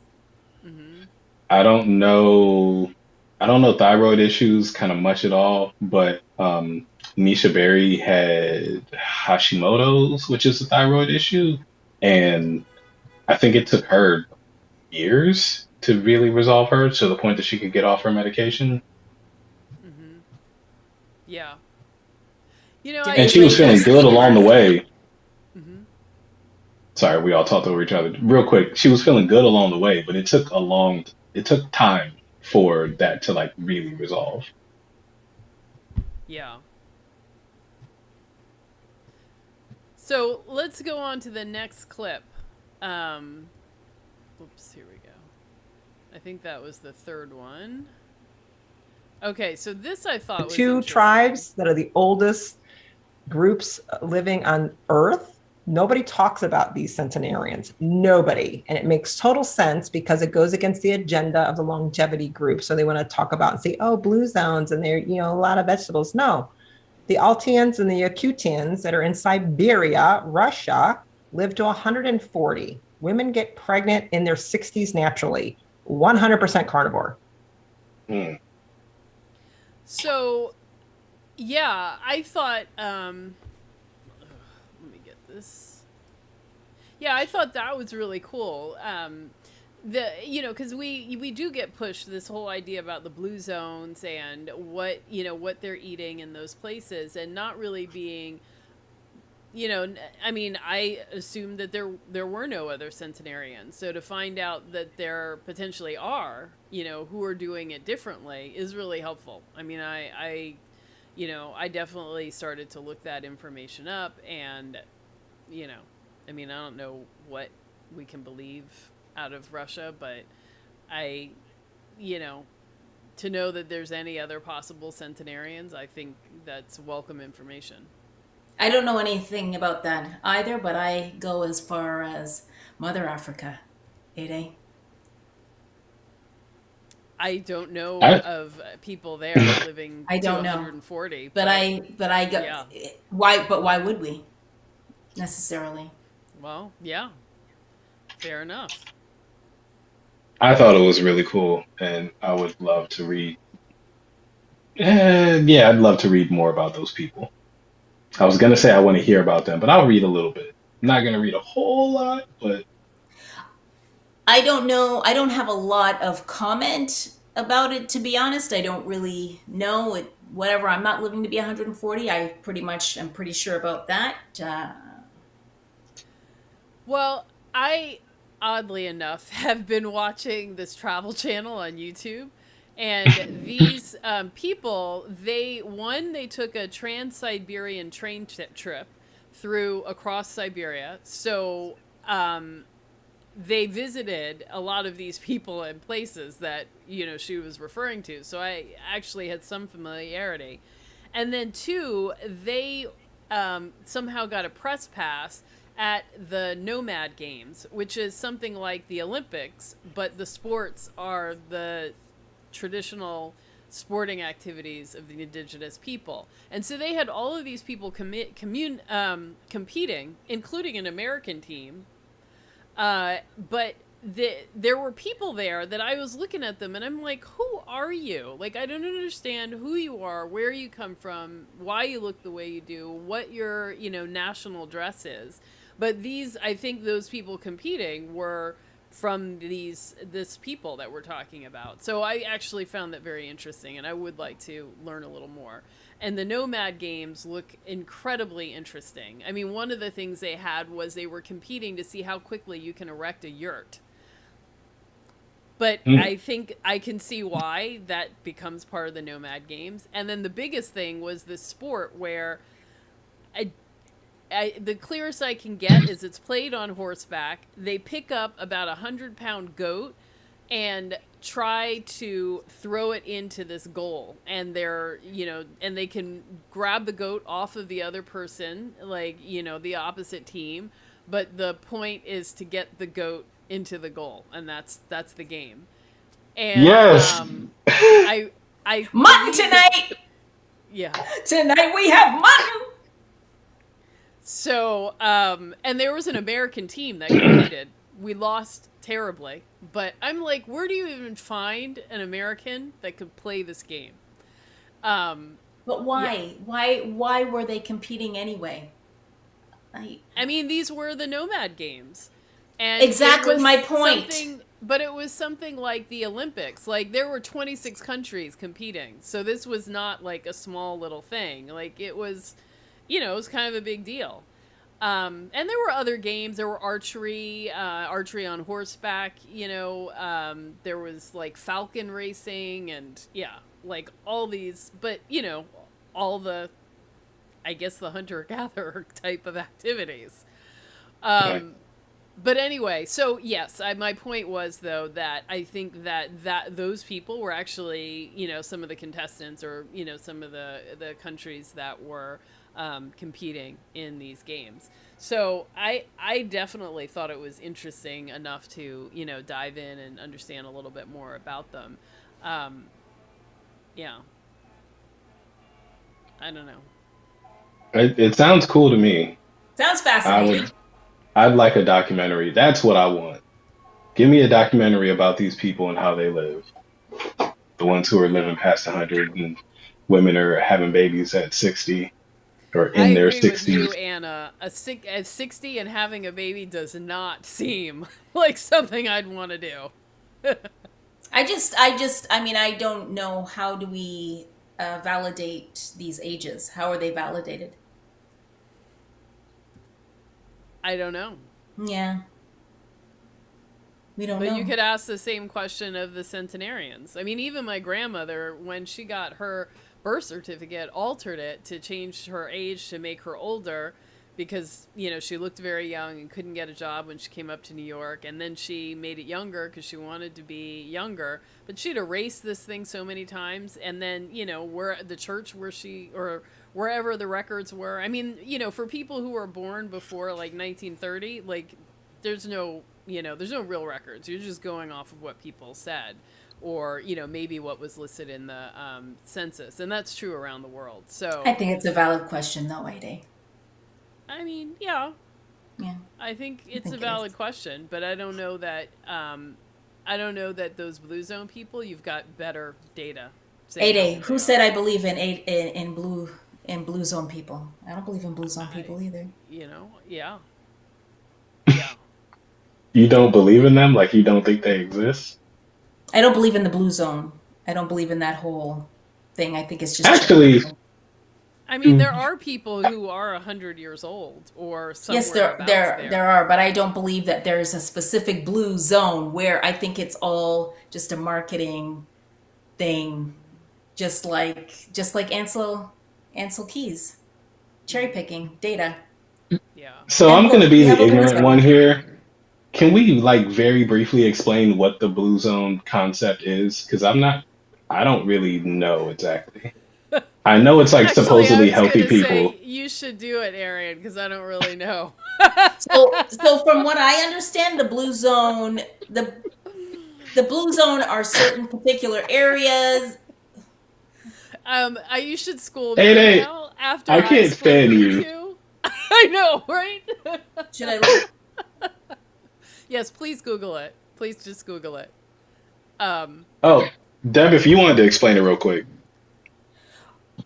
Hmm. I don't know thyroid issues kind of much at all, but Nisha Berry had Hashimoto's, which is a thyroid issue, and I think it took her years to really resolve her to the point that she could get off her medication. Hmm. Yeah. Did And they she was wait for the feeling skin good to along the birth? way. Hmm. Sorry, we all talked over each other. Real quick, she was feeling good along the way, but it took time for that to like really resolve. Yeah. So let's go on to the next clip. Um, Oops, here we go. I think that was the third one. Okay, so this I The thought was two interesting. tribes that are the oldest groups living on Earth, nobody talks about these centenarians. Nobody. And it makes total sense because it goes against the agenda of the longevity group. So they want to talk about and say, oh, blue zones and they're, a lot of vegetables. No. The Altians and the Yakutians that are in Siberia, Russia, live to 140. Women get pregnant in their 60s naturally. 100% carnivore. Hmm. So, yeah, I thought let me get this. Yeah, I thought that was really cool. Because we do get pushed this whole idea about the blue zones and what they're eating in those places, and not really being, I mean, I assumed that there were no other centenarians. So to find out that there potentially are, who are doing it differently is really helpful. I mean, I definitely started to look that information up, and you know, I mean, I don't know what we can believe out of Russia, but I, you know, to know that there's any other possible centenarians, I think that's welcome information. I don't know anything about that either, but I go as far as Mother Africa. 8A. I don't know I of people there living I to don't know. 140, But but I go, yeah, why would we necessarily? well, yeah, fair enough. I thought it was really cool, and I would love to read. Yeah, I'd love to read more about those people. I was gonna say I want to hear about them, but I'll read a little bit. I'm not gonna read a whole lot, but I don't know. I don't have a lot of comment about it, to be honest. I don't really know it. Whatever. I'm not living to be 140. I pretty much am pretty sure about that. Well, I, oddly enough, have been watching this travel channel on YouTube. And these people, they took a trans Siberian train trip through across Siberia. So they visited a lot of these people and places that, she was referring to. So I actually had some familiarity. And then, two, they somehow got a press pass at the Nomad Games, which is something like the Olympics, but the sports are the traditional sporting activities of the indigenous people. And so they had all of these people competing, including an American team. But there were people there that I was looking at them and I'm like, who are you? Like, I don't understand who you are, where you come from, why you look the way you do, what your, national dress is. But I think those people competing were from this people that we're talking about. So I actually found that very interesting and I would like to learn a little more. And the Nomad Games look incredibly interesting. I mean, one of the things they had was they were competing to see how quickly you can erect a yurt. But I think I can see why that becomes part of the Nomad Games. And then the biggest thing was this sport where the clearest I can get is it's played on horseback. They pick up about 100-pound goat and try to throw it into this goal. And and they can grab the goat off of the other person, like, the opposite team. But the point is to get the goat into the goal. And that's the game. And, Yes. I mutton tonight. Yeah. Tonight we have mutton. So, and there was an American team that competed. We lost terribly, but I'm like, where do you even find an American that could play this game? But why? Yeah. Why were they competing anyway? I mean, these were the Nomad Games. And exactly my point. But it was something like the Olympics. Like, there were 26 countries competing. So this was not like a small little thing. Like, it was, it was kind of a big deal. And there were other games. There were archery on horseback, there was like falcon racing and like all these, but all the, I guess, the hunter-gatherer type of activities. Right. But anyway, so yes, my point was though that I think that those people were actually, some of the contestants or, some of the countries that were competing in these games. So I definitely thought it was interesting enough to, dive in and understand a little bit more about them. Yeah. I don't know. It sounds cool to me. Sounds fascinating. I'd like a documentary. That's what I want. Give me a documentary about these people and how they live. The ones who are living past 100 and women are having babies at 60 or in their 60s. With you, Anna. At 60 and having a baby does not seem like something I'd want to do. I mean, I don't know, how do we validate these ages? How are they validated? I don't know. Yeah. We don't know. But you could ask the same question of the centenarians. I mean, even my grandmother, when she got her birth certificate, altered it to change her age to make her older because, she looked very young and couldn't get a job when she came up to New York. And then she made it younger because she wanted to be younger. But she'd erased this thing so many times. And then, where the church where she, or wherever the records were. I mean, for people who were born before like 1930, like there's no real records. You're just going off of what people said or, maybe what was listed in the census. And that's true around the world. So I think it's a valid question though, Ade. I mean, yeah. Yeah. I think it's a valid question, but I don't know that those blue zone people, you've got better data. Ade, who said I believe in blue zone people? I don't believe in blue zone people either. Yeah. Yeah. You don't believe in them? Like you don't think they exist? I don't believe in the blue zone. I don't believe in that whole thing. I think it's just cherry Actually, picking. I mean, there are people who are 100 years old or Yes, somewhere abouts there there. are, but I don't believe that there's a specific blue zone where I think it's all just a marketing thing, just like Ansel Keys, cherry picking data. Yeah. so And I'm going to look, be we have the a blue ignorant one zone. here. Can we like very briefly explain what the blue zone concept is? Because I don't really know exactly. I know it's like Actually, I supposedly was going healthy to say people. you should do it, Arien, because I don't really know. So from what I understand, the the blue zone are certain particular areas. You should school Hey, me hey, now after I I can't split stand you you. two. I know, right? Should I look? Yes, please Google it. Please just Google it. Um, Oh, Deb, if you wanted to explain it real quick.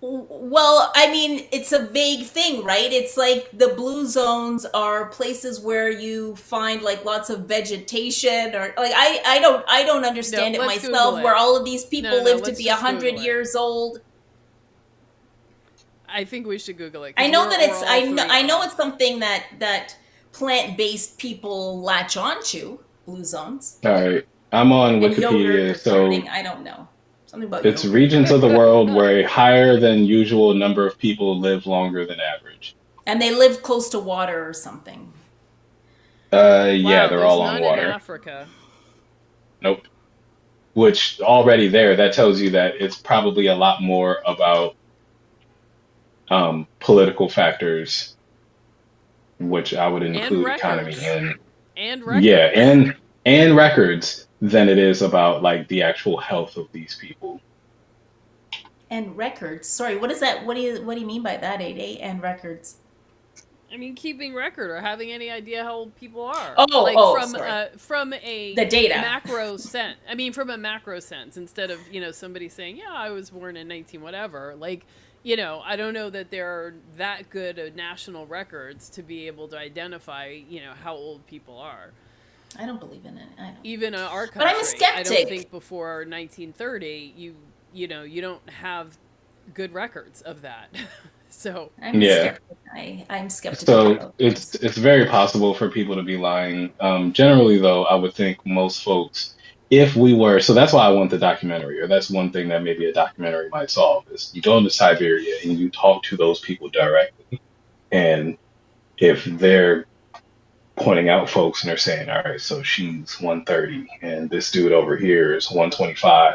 Well, I mean, it's a vague thing, right? It's like the blue zones are places where you find like lots of vegetation, or like I don't no, understand it let's Google myself, where it. all of these No, people no, live to let's be a just hundred Google it. years old. I think we should Google it I because know that we're it's all three I know it's off. something that plant-based people latch onto, blue zones. All right, I'm on And yogurt Wikipedia. or So something, I don't know. Something about it's yogurt. regions of the world where a higher than usual number of people live longer than average. And they live close to water or something. Yeah, Wow, they're there's all on none in water. Africa. Nope. Which already there, that tells you that it's probably a lot more about political factors, which I would And include economy records. in. And Yeah, records. and records than it is about like the actual health of these people. And records. Sorry, what is that? What do you mean by that, 8 and records? I mean, keeping record or having any idea how old people are, Oh, like oh, sorry. from a The data. macro sense. I mean, from a macro sense, instead of somebody saying, "Yeah, I was born in 19 whatever." Like, I don't know that there are that good national records to be able to identify, how old people are. I don't believe in it. I don't. Even our But I'm a country, I don't skeptic. think before 1930 you don't have good records of that. So I'm a Yeah. skeptic. I'm skeptical So about it's things. it's very possible for people to be lying. Generally, though, I would think most folks, if we were, so that's why I want the documentary, or that's one thing that maybe a documentary might solve, is you go into Siberia and you talk to those people directly, and if they're pointing out folks and they're saying, all right, so she's 130 and this dude over here is 125,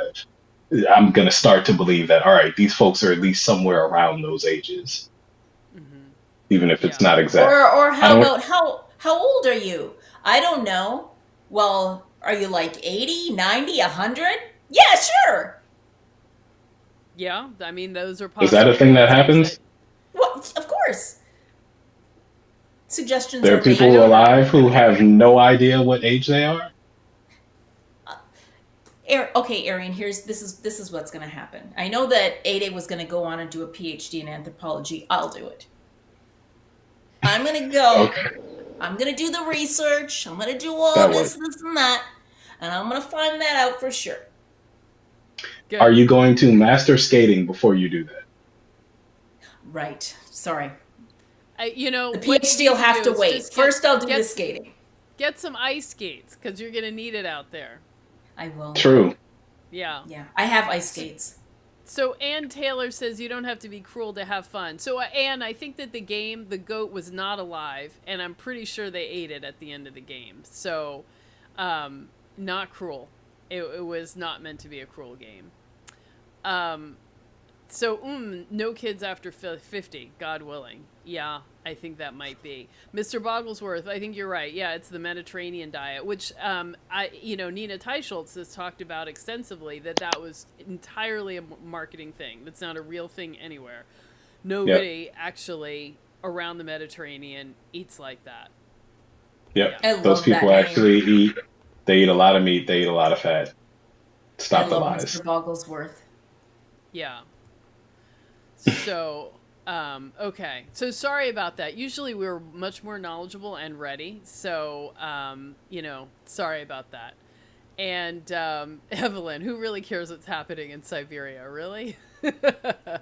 I'm gonna start to believe that, all right, these folks are at least somewhere around those ages, mhm. even if it's Yeah. not exact. Or I how don't. about how old are you? I don't know. Well, are you like 80, 90, 100? Yeah, sure. Yeah, I mean those are Is that a thing that possibilities that happens? What? Of course. Suggestions There are are I made. people don't know. alive who have no idea what age they are. Okay, Arien, this is what's going to happen. I know that Ada was going to go on and do a PhD in anthropology. I'll do it. I'm going to go. Okay, I'm going to do the research. I'm going to do all that this, works. this, and that. And I'm going to find that out for sure. Are Good. you going to master skating before you do that? Right. Sorry. The What you PhD will need to have do to is wait. just get First, I'll do the get skating. get some ice skates because you're gonna need it out there. I will. True. Yeah. Yeah. I have ice skates. So Ann Taylor says you don't have to be cruel to have fun. So Ann, I think that the goat was not alive, and I'm pretty sure they ate it at the end of the game. So, not cruel. It was not meant to be a cruel game. Um, so no kids after 50, God willing. Yeah, I think that might be. Mr. Bogglesworth, I think you're right. Yeah, it's the Mediterranean diet, which Nina Teicholz has talked about extensively, that was entirely a marketing thing. That's not a real thing anywhere. Yep. Nobody actually around the Mediterranean eats like that. Yep. Yeah. I Those love people that name. actually eat. They eat a lot of meat. They eat a lot of fat. I Stop the love Mr. lies. Bogglesworth. Yeah. So Okay. So sorry about that. Usually we're much more knowledgeable and ready. So, sorry about that. And Evelyn, who really cares what's happening in Siberia? Really? Well,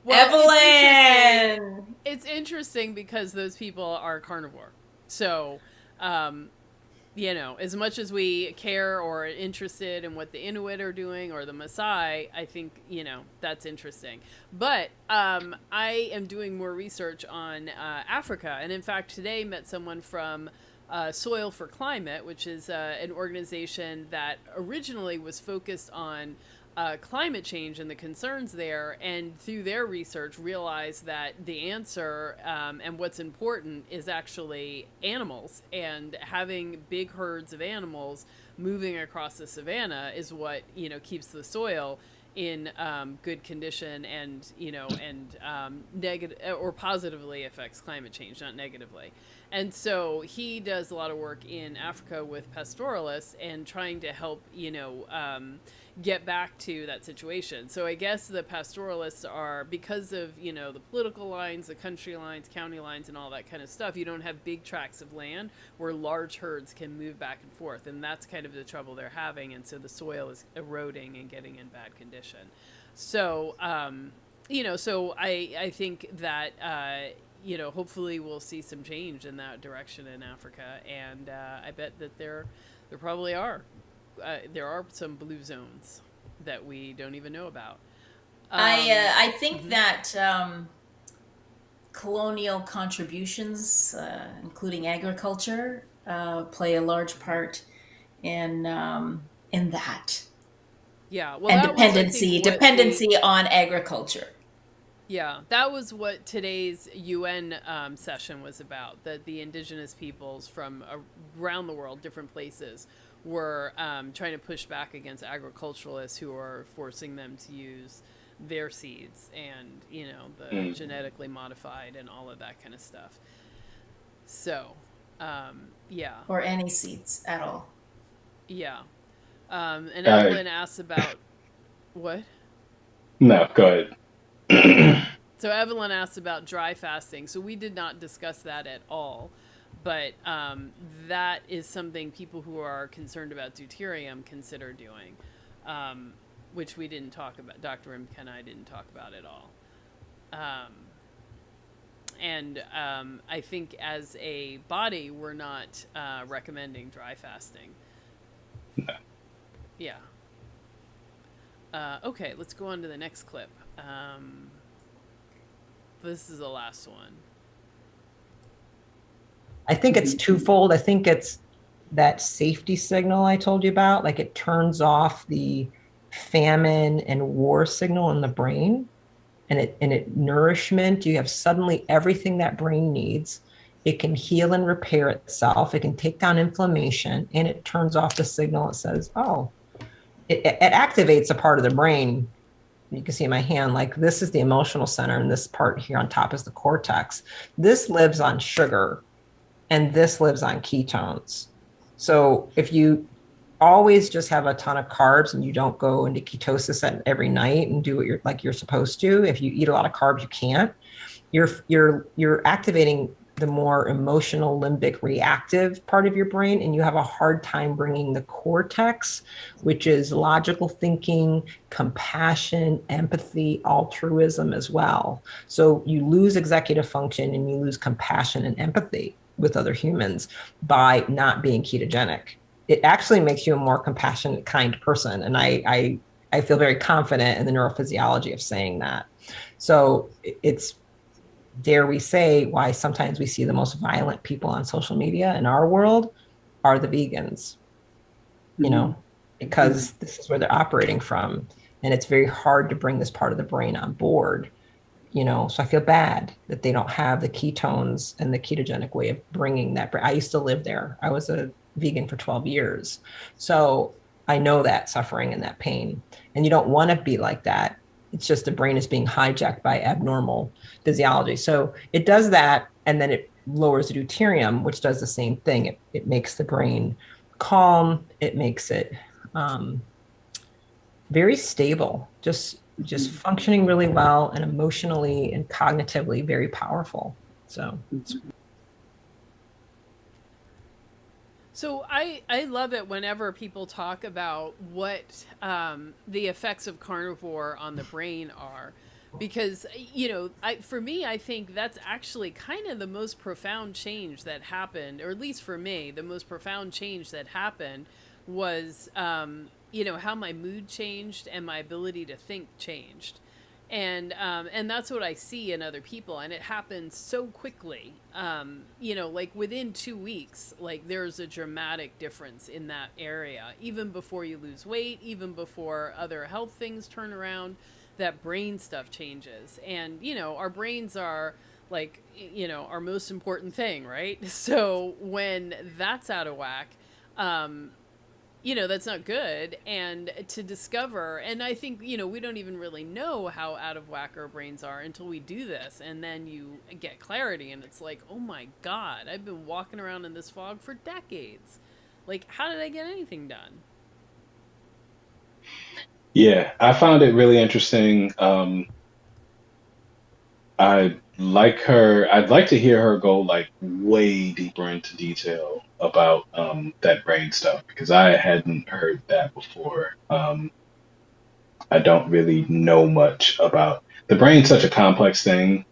Evelyn! it's interesting because those people are carnivore. So, um, as much as we care or are interested in what the Inuit are doing or the Maasai, I think, that's interesting. But I am doing more research on Africa. And in fact, today met someone from Soil for Climate, which is an organization that originally was focused on climate change and the concerns there, and through their research realized that the answer and what's important is actually animals, and having big herds of animals moving across the savanna is what keeps the soil in good condition, and negative or positively affects climate change, not negatively. And so he does a lot of work in Africa with pastoralists and trying to help get back to that situation. So I guess the pastoralists are, because of the political lines, the country lines, county lines, and all that kind of stuff, you don't have big tracts of land where large herds can move back and forth, and that's kind of the trouble they're having. And so the soil is eroding and getting in bad condition. So so I think that hopefully we'll see some change in that direction in Africa, and I bet that there probably are. There are some blue zones that we don't even know about. I think that colonial contributions, including agriculture, play a large part in that. Yeah, well, And that was, I dependency think, dependency on agriculture. Yeah, that was what today's UN session was about, that the indigenous peoples from around the world, different places, were trying to push back against agriculturalists who are forcing them to use their seeds and, the genetically modified and all of that kind of stuff. So, yeah. Or any seeds at all. Yeah. And Evelyn asks about what? No, go ahead. So Evelyn asked about dry fasting. So we did not discuss that at all, but that is something people who are concerned about deuterium consider doing, which we didn't talk about. Dr. Rimka and I didn't talk about at all. And I think as a body, we're not recommending dry fasting. No. Yeah. Okay, let's go on to the next clip. This is the last one. I think it's twofold. I think it's that safety signal I told you about, like it turns off the famine and war signal in the brain, and it nourishment. You have suddenly everything that brain needs. It can heal and repair itself. It can take down inflammation, and it turns off the signal. It says, oh, it activates a part of the brain. You can see in my hand, like this is the emotional center, and this part here on top is the cortex. This lives on sugar, and this lives on ketones. So if you always just have a ton of carbs and you don't go into ketosis every night and do what you're supposed to, if you eat a lot of carbs, you can't. You're activating the more emotional limbic reactive part of your brain, and you have a hard time bringing the cortex, which is logical thinking, compassion, empathy, altruism as well. So you lose executive function and you lose compassion and empathy with other humans by not being ketogenic. It actually makes you a more compassionate, kind person. And I feel very confident in the neurophysiology of saying that. So it's, dare we say, why sometimes we see the most violent people on social media in our world are the vegans, because this is where they're operating from. And it's very hard to bring this part of the brain on board, so I feel bad that they don't have the ketones and the ketogenic way of bringing that. I used to live there. I was a vegan for 12 years. So I know that suffering and that pain, and you don't want to be like that. It's just the brain is being hijacked by abnormal physiology. So it does that, and then it lowers the deuterium, which does the same thing. It makes the brain calm. It makes it very stable. Just just functioning really well and emotionally and cognitively very powerful. So I love it whenever people talk about what the effects of carnivore on the brain are, because for me, I think that's actually kind of the most profound change that happened, or at least for me, the most profound change that happened was how my mood changed and my ability to think changed. And that's what I see in other people, and it happens so quickly. Like within 2 weeks, like there's a dramatic difference in that area. Even before you lose weight, even before other health things turn around, that brain stuff changes. And our brains are like our most important thing, right? So when that's out of whack, that's not good. And to discover, and I think, we don't even really know how out of whack our brains are until we do this. And then you get clarity and it's like, oh my God, I've been walking around in this fog for decades. Like, how did I get anything done? Yeah, I found it really interesting. I'd like to hear her go like way deeper into detail about that brain stuff because I hadn't heard that before. I don't really know much about the brain, such a complex thing.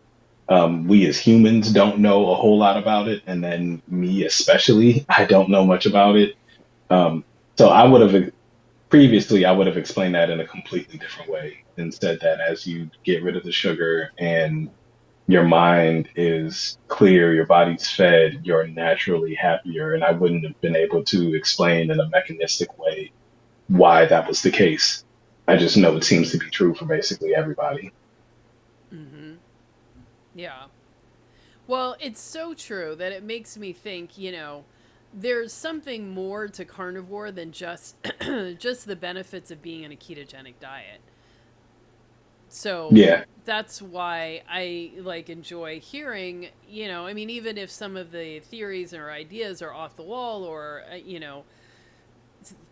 We as humans don't know a whole lot about it, and then me especially, I don't know much about it. Um, so previously I would have explained that in a completely different way and said that as you get rid of the sugar and your mind is clear, your body's fed, you're naturally happier. And I wouldn't have been able to explain in a mechanistic way why that was the case. I just know it seems to be true for basically everybody. Mm-hmm. Yeah. Well, it's so true that it makes me think, there's something more to carnivore than just just the benefits of being in a ketogenic diet. So Yeah. that's why I like enjoy hearing, I mean, even if some of the theories or ideas are off the wall or,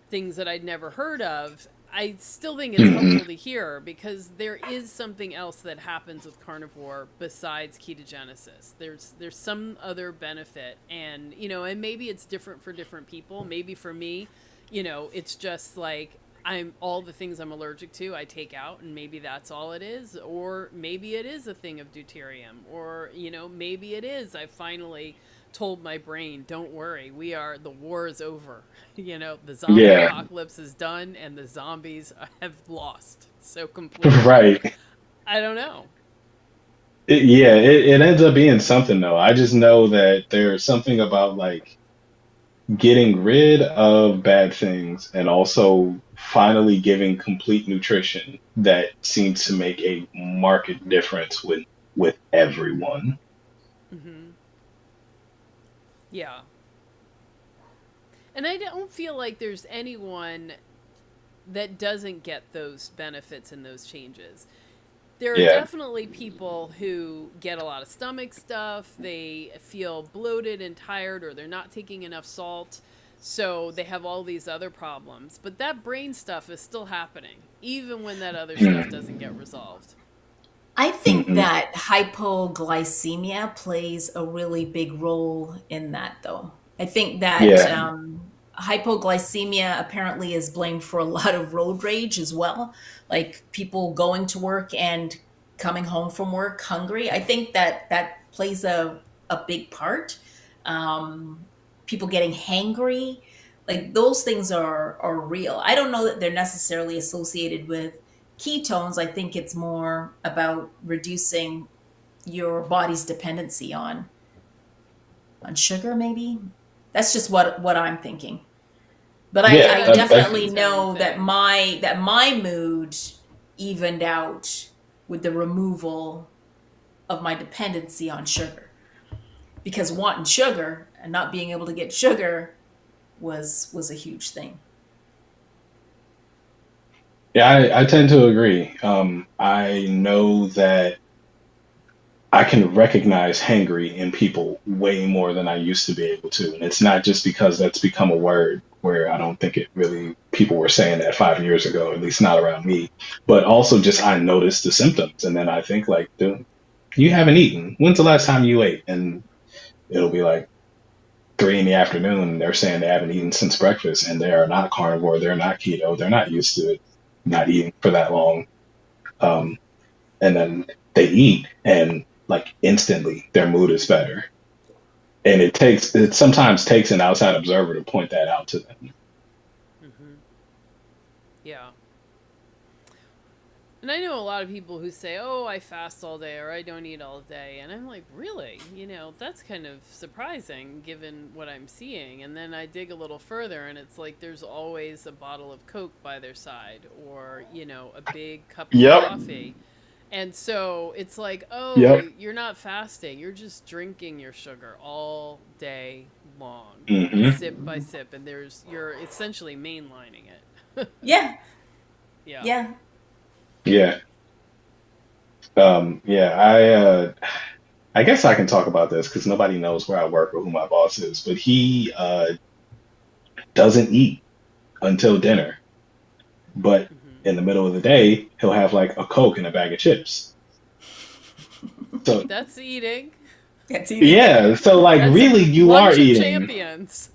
things that I'd never heard of, I still think it's Hmm. helpful to hear because there is something else that happens with carnivore besides ketogenesis. There's some other benefit, and and maybe it's different for different people. Maybe for me, it's just like I'm all the things I'm allergic to I take out, and maybe that's all it is. Or maybe it is a thing of deuterium, or maybe it is I finally told my brain, don't worry, the war is over. The zombie Yeah. apocalypse is done and the zombies have lost so completely. Right. I don't know. It ends up being something though. I just know that there's something about like getting rid of bad things and also finally giving complete nutrition that seems to make a marked difference with everyone. Hmm. Yeah. And I don't feel like there's anyone that doesn't get those benefits and those changes. There are Yeah. definitely people who get a lot of stomach stuff, they feel bloated and tired, or they're not taking enough salt, so they have all these other problems. But that brain stuff is still happening, even when that other stuff Mm-hmm. doesn't get resolved. I think Mm-hmm. that hypoglycemia plays a really big role in that, though. I think that Yeah. hypoglycemia apparently is blamed for a lot of road rage as well, like people going to work and coming home from work hungry. I think that that plays a big part. Um, People getting hangry, like those things are real. I don't know that they're necessarily associated with ketones. I think it's more about reducing your body's dependency on sugar, maybe. That's just what I'm thinking. But Yeah. I Yeah, it's a definitely unitary know that thing. my mood evened out with the removal of my dependency on sugar, because wanting sugar and not being able to get sugar was a huge thing. Yeah, I tend to agree. I know that I can recognize hangry in people way more than I used to be able to. And it's not just because that's become a word where I don't think it really, people were saying that 5 years ago, at least not around me, but also just I notice the symptoms. And then I think like, dude, you haven't eaten. When's the last time you ate? And it'll be like 3 in the afternoon. And they're saying they haven't eaten since breakfast and they are not carnivore. They're not keto. They're not used to it, not eating for that long. Um, and then they eat and like instantly their mood is better. And it sometimes takes an outside observer to point that out to them. Hmm. Yeah. And I know a lot of people who say, "Oh, I fast all day," or "I don't eat all day," and I'm like, "Really? That's kind of surprising given what I'm seeing." And then I dig a little further, and it's like there's always a bottle of Coke by their side, or a big cup of Yep. coffee. And so it's like, oh, Yep. you're not fasting. You're just drinking your sugar all day long, Hmm. sip by sip, and you're essentially mainlining it. Yeah, Yeah. yeah. Yeah. Yeah. I guess I can talk about this because nobody knows where I work or who my boss is, but he doesn't eat until dinner. But Hmm. in the middle of the day, he'll have like a Coke and a bag of chips. So That's eating. That's eating. yeah, so like That's really you are lunch of eating. champions.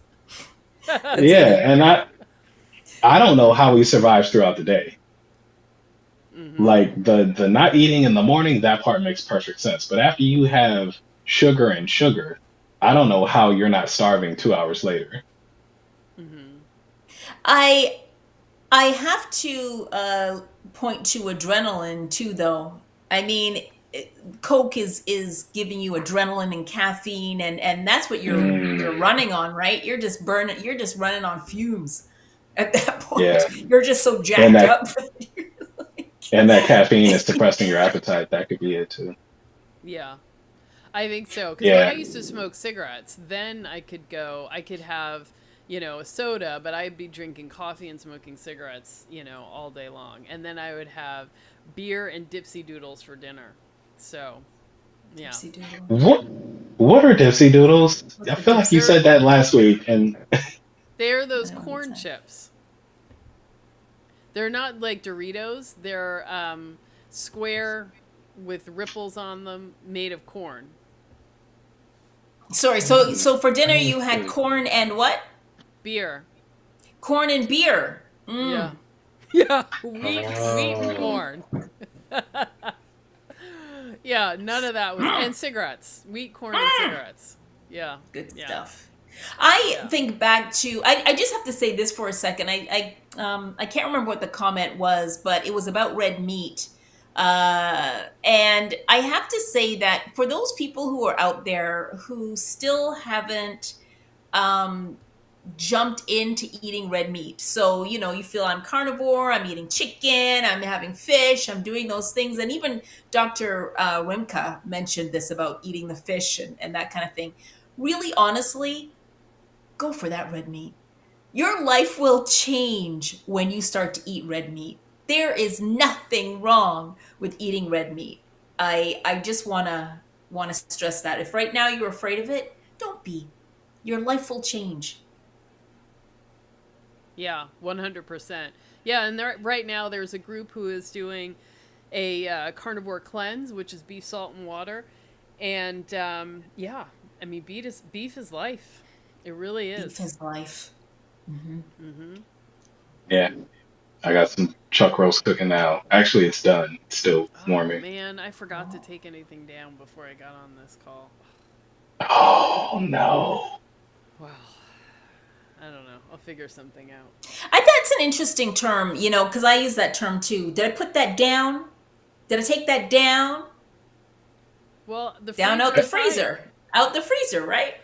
That's Yeah, eating. and I don't know how he survives throughout the day. Hmm. Like the not eating in the morning, that part makes perfect sense. But after you have sugar and sugar, I don't know how you're not starving 2 hours later. Hmm. I I have to point to adrenaline too, though. I mean, Coke is giving you adrenaline and caffeine, and that's what you're Mm, running on, right? You're just burning. You're just running on fumes at that point. yeah, You're just so and jacked that up. and that caffeine is suppressing your appetite. That could be it too. Yeah. I think so. Because when I Yeah, used to smoke cigarettes, then I could have, a soda, but I'd be drinking coffee and smoking cigarettes, all day long. And then I would have beer and dipsy doodles for dinner. So, yeah. Dipsy doodle. what what are dipsy doodles? What's I a feel like you dipsy? They're, said that last week, and they're I those don't know what's corn that. chips. They're not like Doritos. They're square with ripples on them made of corn. Sorry. mm, So for dinner let me you had see. corn and what? Beer. Corn and beer. Yeah. Mm. Yeah. Wheat and Oh, corn. Yeah, none of that was, and cigarettes, wheat, corn, and cigarettes. Yeah, Good yeah, stuff. I yeah. think back to I just have to say this for a second. I can't remember what the comment was, but it was about red meat. And I have to say that for those people who are out there who still haven't um, jumped into eating red meat. So, you feel I'm carnivore, I'm eating chicken, I'm having fish, I'm doing those things. And even Dr. Rimka mentioned this about eating the fish and that kind of thing. Really, honestly, go for that red meat. Your life will change when you start to eat red meat. There is nothing wrong with eating red meat. I just wanna stress that. If right now you're afraid of it, don't be. Your life will change. Yeah, 100%. Yeah, and right now there's a group who is doing a carnivore cleanse, which is beef, salt, and water. And yeah, I mean, beef is life. It really Beef is. is life. Hmm. Mm-hmm. yeah. I got some chuck roast cooking now. Actually, it's done. It's still Oh warming. man, I forgot to take anything down before I got on this call. Oh no. Wow. I don't know. I'll figure something out. That's an interesting term, because I use that term too. Did I put that down? Did I take that down? Well, the Down out the freezer's higher. freezer. Out the freezer, right?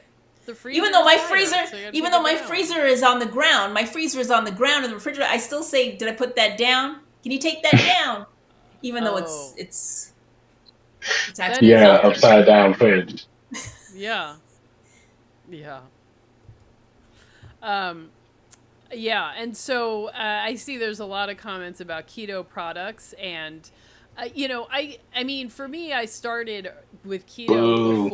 The Even though freezer's my higher, freezer, so you gotta even take though it my down. freezer is on the ground, my freezer is on the ground in the refrigerator, I still say, did I put that down? Can you take that down? Even though it's Oh, it's it's that actually is Yeah, higher. weird. upside down fridge. Yeah, yeah. Um, yeah, and so I see there's a lot of comments about keto products, and I mean, for me, I started with keto Boo.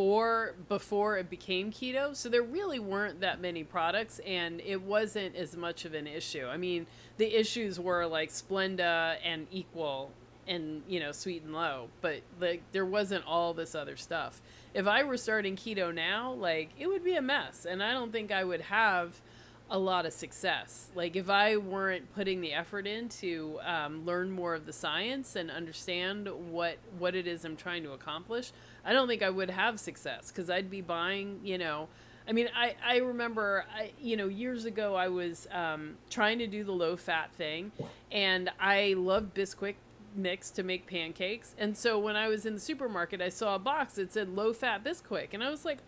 before it became keto, so there really weren't that many products, and it wasn't as much of an issue. I mean, the issues were like Splenda and Equal, and Sweet and Low, but like there wasn't all this other stuff. If I were starting keto now, like it would be a mess, and I don't think I would have a lot of success. Like if I weren't putting the effort in to learn more of the science and understand what it is I'm trying to accomplish, I don't think I would have success because I'd be buying, I mean, I remember, years ago I was trying to do the low fat thing, and I loved Bisquick mix to make pancakes. And so when I was in the supermarket, I saw a box that said low fat Bisquick, and I was like,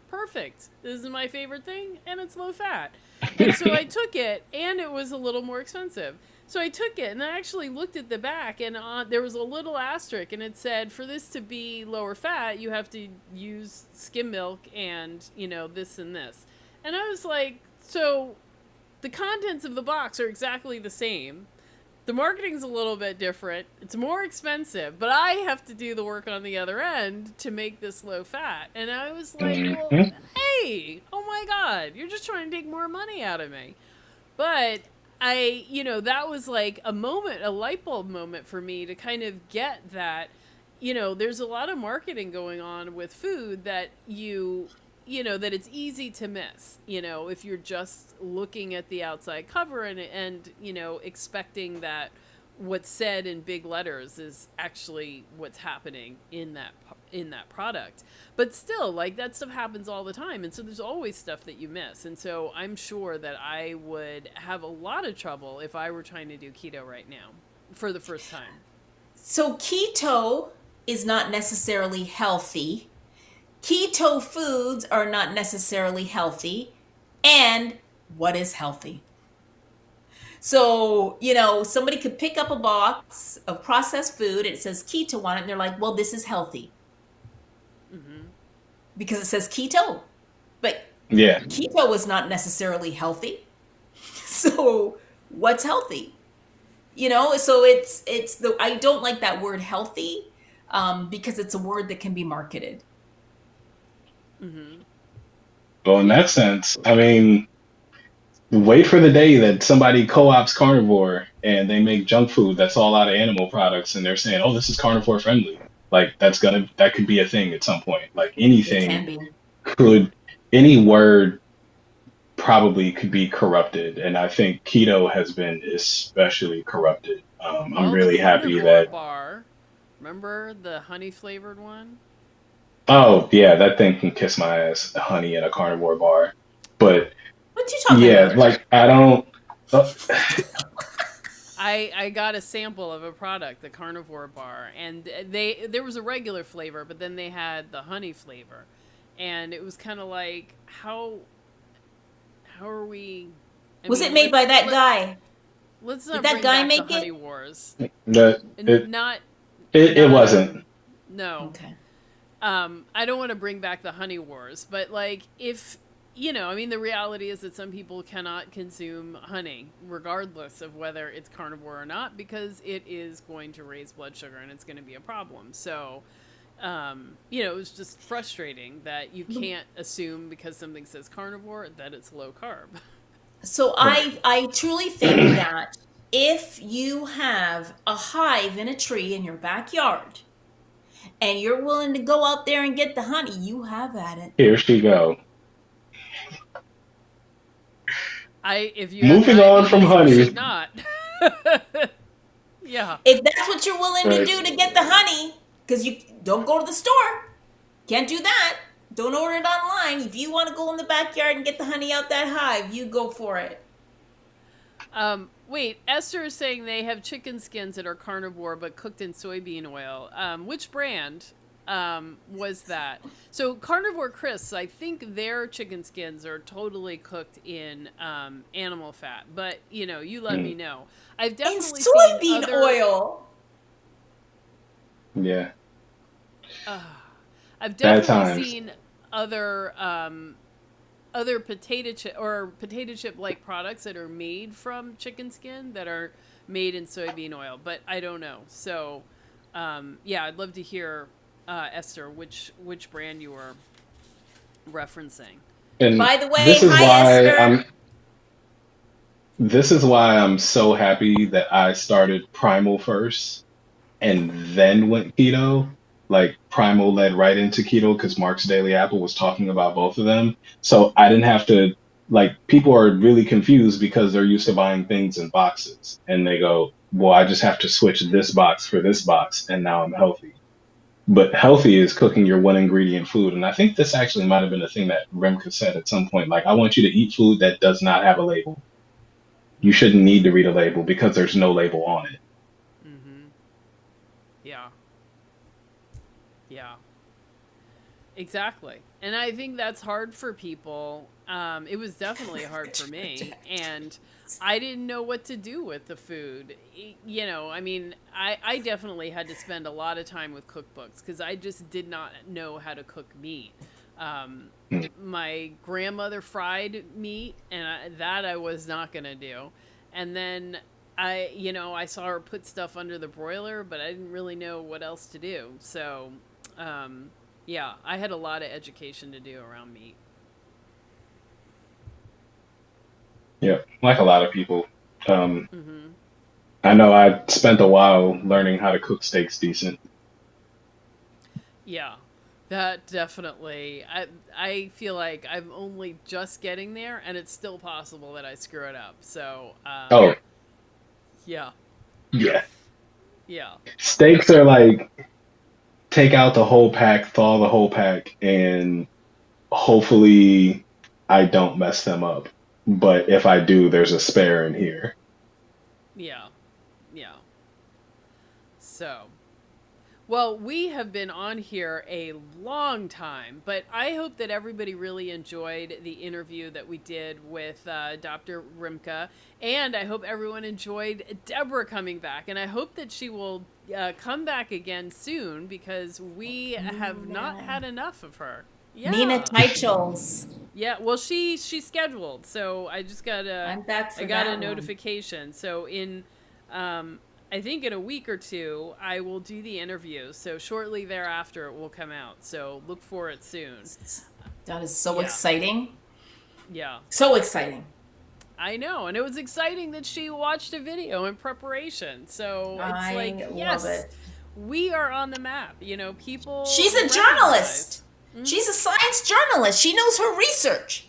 perfect. This is my favorite thing, and it's low fat. And so I took it, and it was a little more expensive. So I took it, and I actually looked at the back, and there was a little asterisk, and it said, for this to be lower fat, you have to use skim milk and, this and this. And I was like, so the contents of the box are exactly the same. The marketing's a little bit different. It's more expensive, but I have to do the work on the other end to make this low fat. And I was like, well, Mhm. hey, oh my God, you're just trying to take more money out of me. But that was like a light bulb moment for me to kind of get that, there's a lot of marketing going on with food that that it's easy to miss, if you're just looking at the outside cover and expecting that what's said in big letters is actually what's happening in that product. But still, like, that stuff happens all the time, and so there's always stuff that you miss. And so I'm sure that I would have a lot of trouble if I were trying to do keto right now for the first time. So keto is not necessarily healthy. Keto foods are not necessarily healthy. And what is healthy? So, somebody could pick up a box of processed food, it says keto on it, and they're like, well, this is healthy because it says keto. But Yeah. keto is not necessarily healthy. So, what's healthy? So I don't like that word healthy because it's a word that can be marketed. Well, in that sense, I mean, wait for the day that somebody co-ops carnivore and they make junk food that's all out of animal products and they're saying, "Oh, this is carnivore friendly." Like that could be a thing at some point. Like It can anything be. could, any word probably could be corrupted, and I think keto has been especially corrupted. I'm Well, the really happy carnivore that. bar, remember the honey flavored one? Oh yeah, that thing can kiss my ass, honey in a carnivore bar. But What you talking yeah, about? like I don't. Uh, I got a sample of a product, the carnivore bar, and there was a regular flavor, but then they had the honey flavor, and it was kind of like how are we? I Was it mean, made by that guy? let's Did not that bring guy back the make honey it? wars. the it Not it not wasn't. no. Okay. I don't want to bring back the honey wars, but like if I mean, the reality is that some people cannot consume honey, regardless of whether it's carnivore or not, because it is going to raise blood sugar and it's going to be a problem. So, it was just frustrating that you can't assume because something says carnivore that it's low carb. So Right. I truly think that if you have a hive in a tree in your backyard and you're willing to go out there and get the honey, you have at it. Here she go. If you have Moving on from diabetes, you honey. should not. Yeah. If that's what you're willing to Right. do to get the honey, because you don't go to the store, can't do that. Don't order it online. If you want to go in the backyard and get the honey out that hive, you go for it. Wait, Esther is saying they have chicken skins that are carnivore but cooked in soybean oil. Which brand was that? So Carnivore Crisps, I think their chicken skins are totally cooked in animal fat. But you let me Mm, know. I've And definitely seen soybean other. oil. yeah. Uh, I've Bad definitely times. seen other potato chip like products that are made from chicken skin that are made in soybean oil, but I don't know. So yeah, I'd love to hear, Esther, which brand you were referencing. And By the way, this is hi why Esther. I'm this is why I'm so happy that I started Primal first and then went keto. Like Primal led right into keto because Mark's Daily Apple was talking about both of them. So I didn't have to, like, people are really confused because they're used to buying things in boxes and they go, well, I just have to switch this box for this box and now I'm healthy. But healthy is cooking your one ingredient food. And I think this actually might have been a thing that Remka said at some point. Like, I want you to eat food that does not have a label. You shouldn't need to read a label because there's no label on it. Mm-hmm. Yeah. Yeah. Exactly. And I think that's hard for people. It was definitely hard for me. And I didn't know what to do with the food. You know, I mean, I definitely had to spend a lot of time with cookbooks because I just did not know how to cook meat. Um, Mm. my grandmother fried meat, and that I was not going to do. And then I saw her put stuff under the broiler, but I didn't really know what else to do. So, yeah, I had a lot of education to do around meat. Yeah, like a lot of people. Um, Hmm. I know I spent a while learning how to cook steaks decent. Yeah, that definitely. I feel like I'm only just getting there, and it's still possible that I screw it up. So, Oh, yeah, yeah. yeah, Steaks are like take out the whole pack, thaw the whole pack, and hopefully I don't mess them up. But if I do, there's a spare in here. yeah, yeah. So. Well, we have been on here a long time, but I hope that everybody really enjoyed the interview that we did with Dr. Rimka, and I hope everyone enjoyed Deborah coming back, and I hope that she will come back again soon because we have not Yeah. had enough of her. Nina Yeah. Teichels. Yeah, well, she's scheduled, so I'm back I for got a that one. notification. So um, I think in a week or two, I will do the interview. So shortly thereafter, it will come out. So look for it soon. That is so Yeah, exciting. yeah, So exciting. I know, and it was exciting that she watched a video in preparation. So it's like, I love yes, it. we are on the map. You know, people She's a recognize. journalist. She's a science journalist. She knows her research.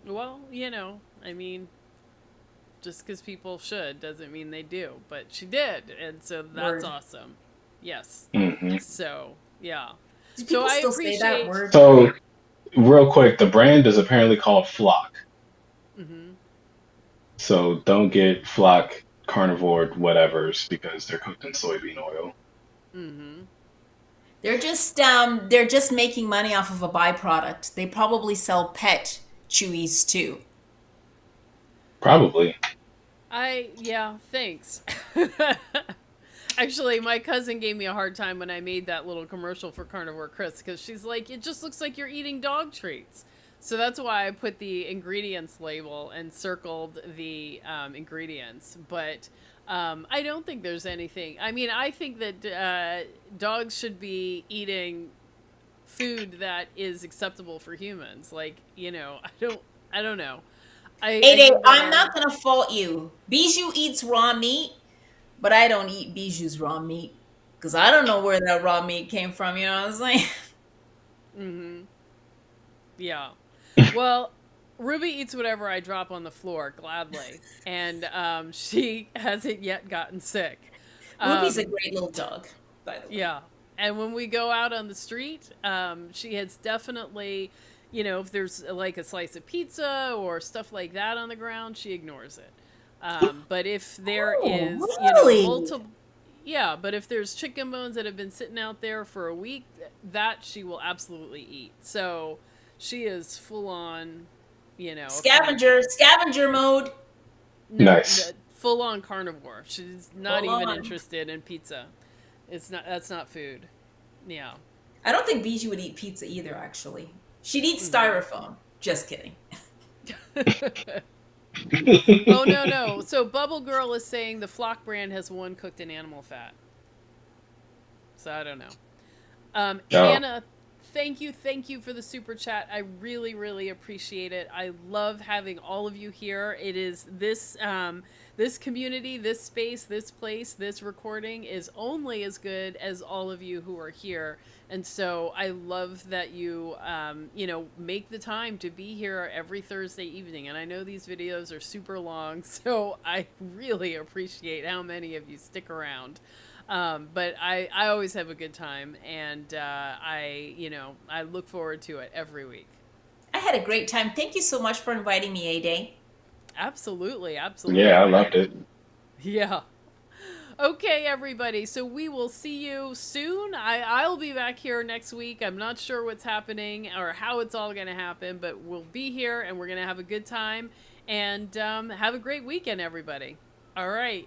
Well, I mean, just because people should doesn't mean they do, but she did, and so that's Word. awesome. Yes. Hmm. So yeah. Do So people I still say that appreciate. word? So, real quick, the brand is apparently called Flock. Hmm. So don't get Flock Carnivore whatevers because they're cooked in soybean oil. Hmm. They're just making money off of a byproduct. They probably sell pet chewies too. Probably. Yeah. Thanks. Actually, my cousin gave me a hard time when I made that little commercial for Carnivore Chris because she's like, it just looks like you're eating dog treats. So that's why I put the ingredients label and circled the ingredients. But I don't think there's anything. I mean, I think that dogs should be eating food that is acceptable for humans. Like, I don't know. I Ade, think that I'm our not gonna fault you. Bijou eats raw meat, but I don't eat Bijou's raw meat because I don't know where that raw meat came from. You know what I'm saying? hmm. Yeah. Well, Ruby eats whatever I drop on the floor gladly, and she hasn't yet gotten sick. Ruby's a Um, great little dog, by the way. yeah, and when we go out on the street, she has definitely, if there's like a slice of pizza or stuff like that on the ground, she ignores it. But if there Oh, is, really? multiple, yeah, but if there's chicken bones that have been sitting out there for a week, that she will absolutely eat. So she is full on, a Scavenger, carnivore. scavenger mode. No, Nice. full on carnivore. She's not Hold even on. interested in pizza. That's not food. Yeah. I don't think Bijou would eat pizza either, actually. She'd eat Hmm. styrofoam. Just kidding. Oh no no. So Bubble Girl is saying the Flock brand has one cooked in animal fat. So I don't know. Oh, Anna, thank you for the super chat. I really, really appreciate it. I love having all of you here. It is this community, this space, this place, this recording is only as good as all of you who are here. And so I love that you, make the time to be here every Thursday evening. And I know these videos are super long, so I really appreciate how many of you stick around. But I always have a good time, and I look forward to it every week. I had a great time. Thank you so much for inviting me, A-Day. Absolutely, yeah, I absolutely. loved it. Yeah. Okay, everybody. So we will see you soon. I'll be back here next week. I'm not sure what's happening or how it's all going to happen, but we'll be here and we're going to have a good time. And have a great weekend, everybody. All right.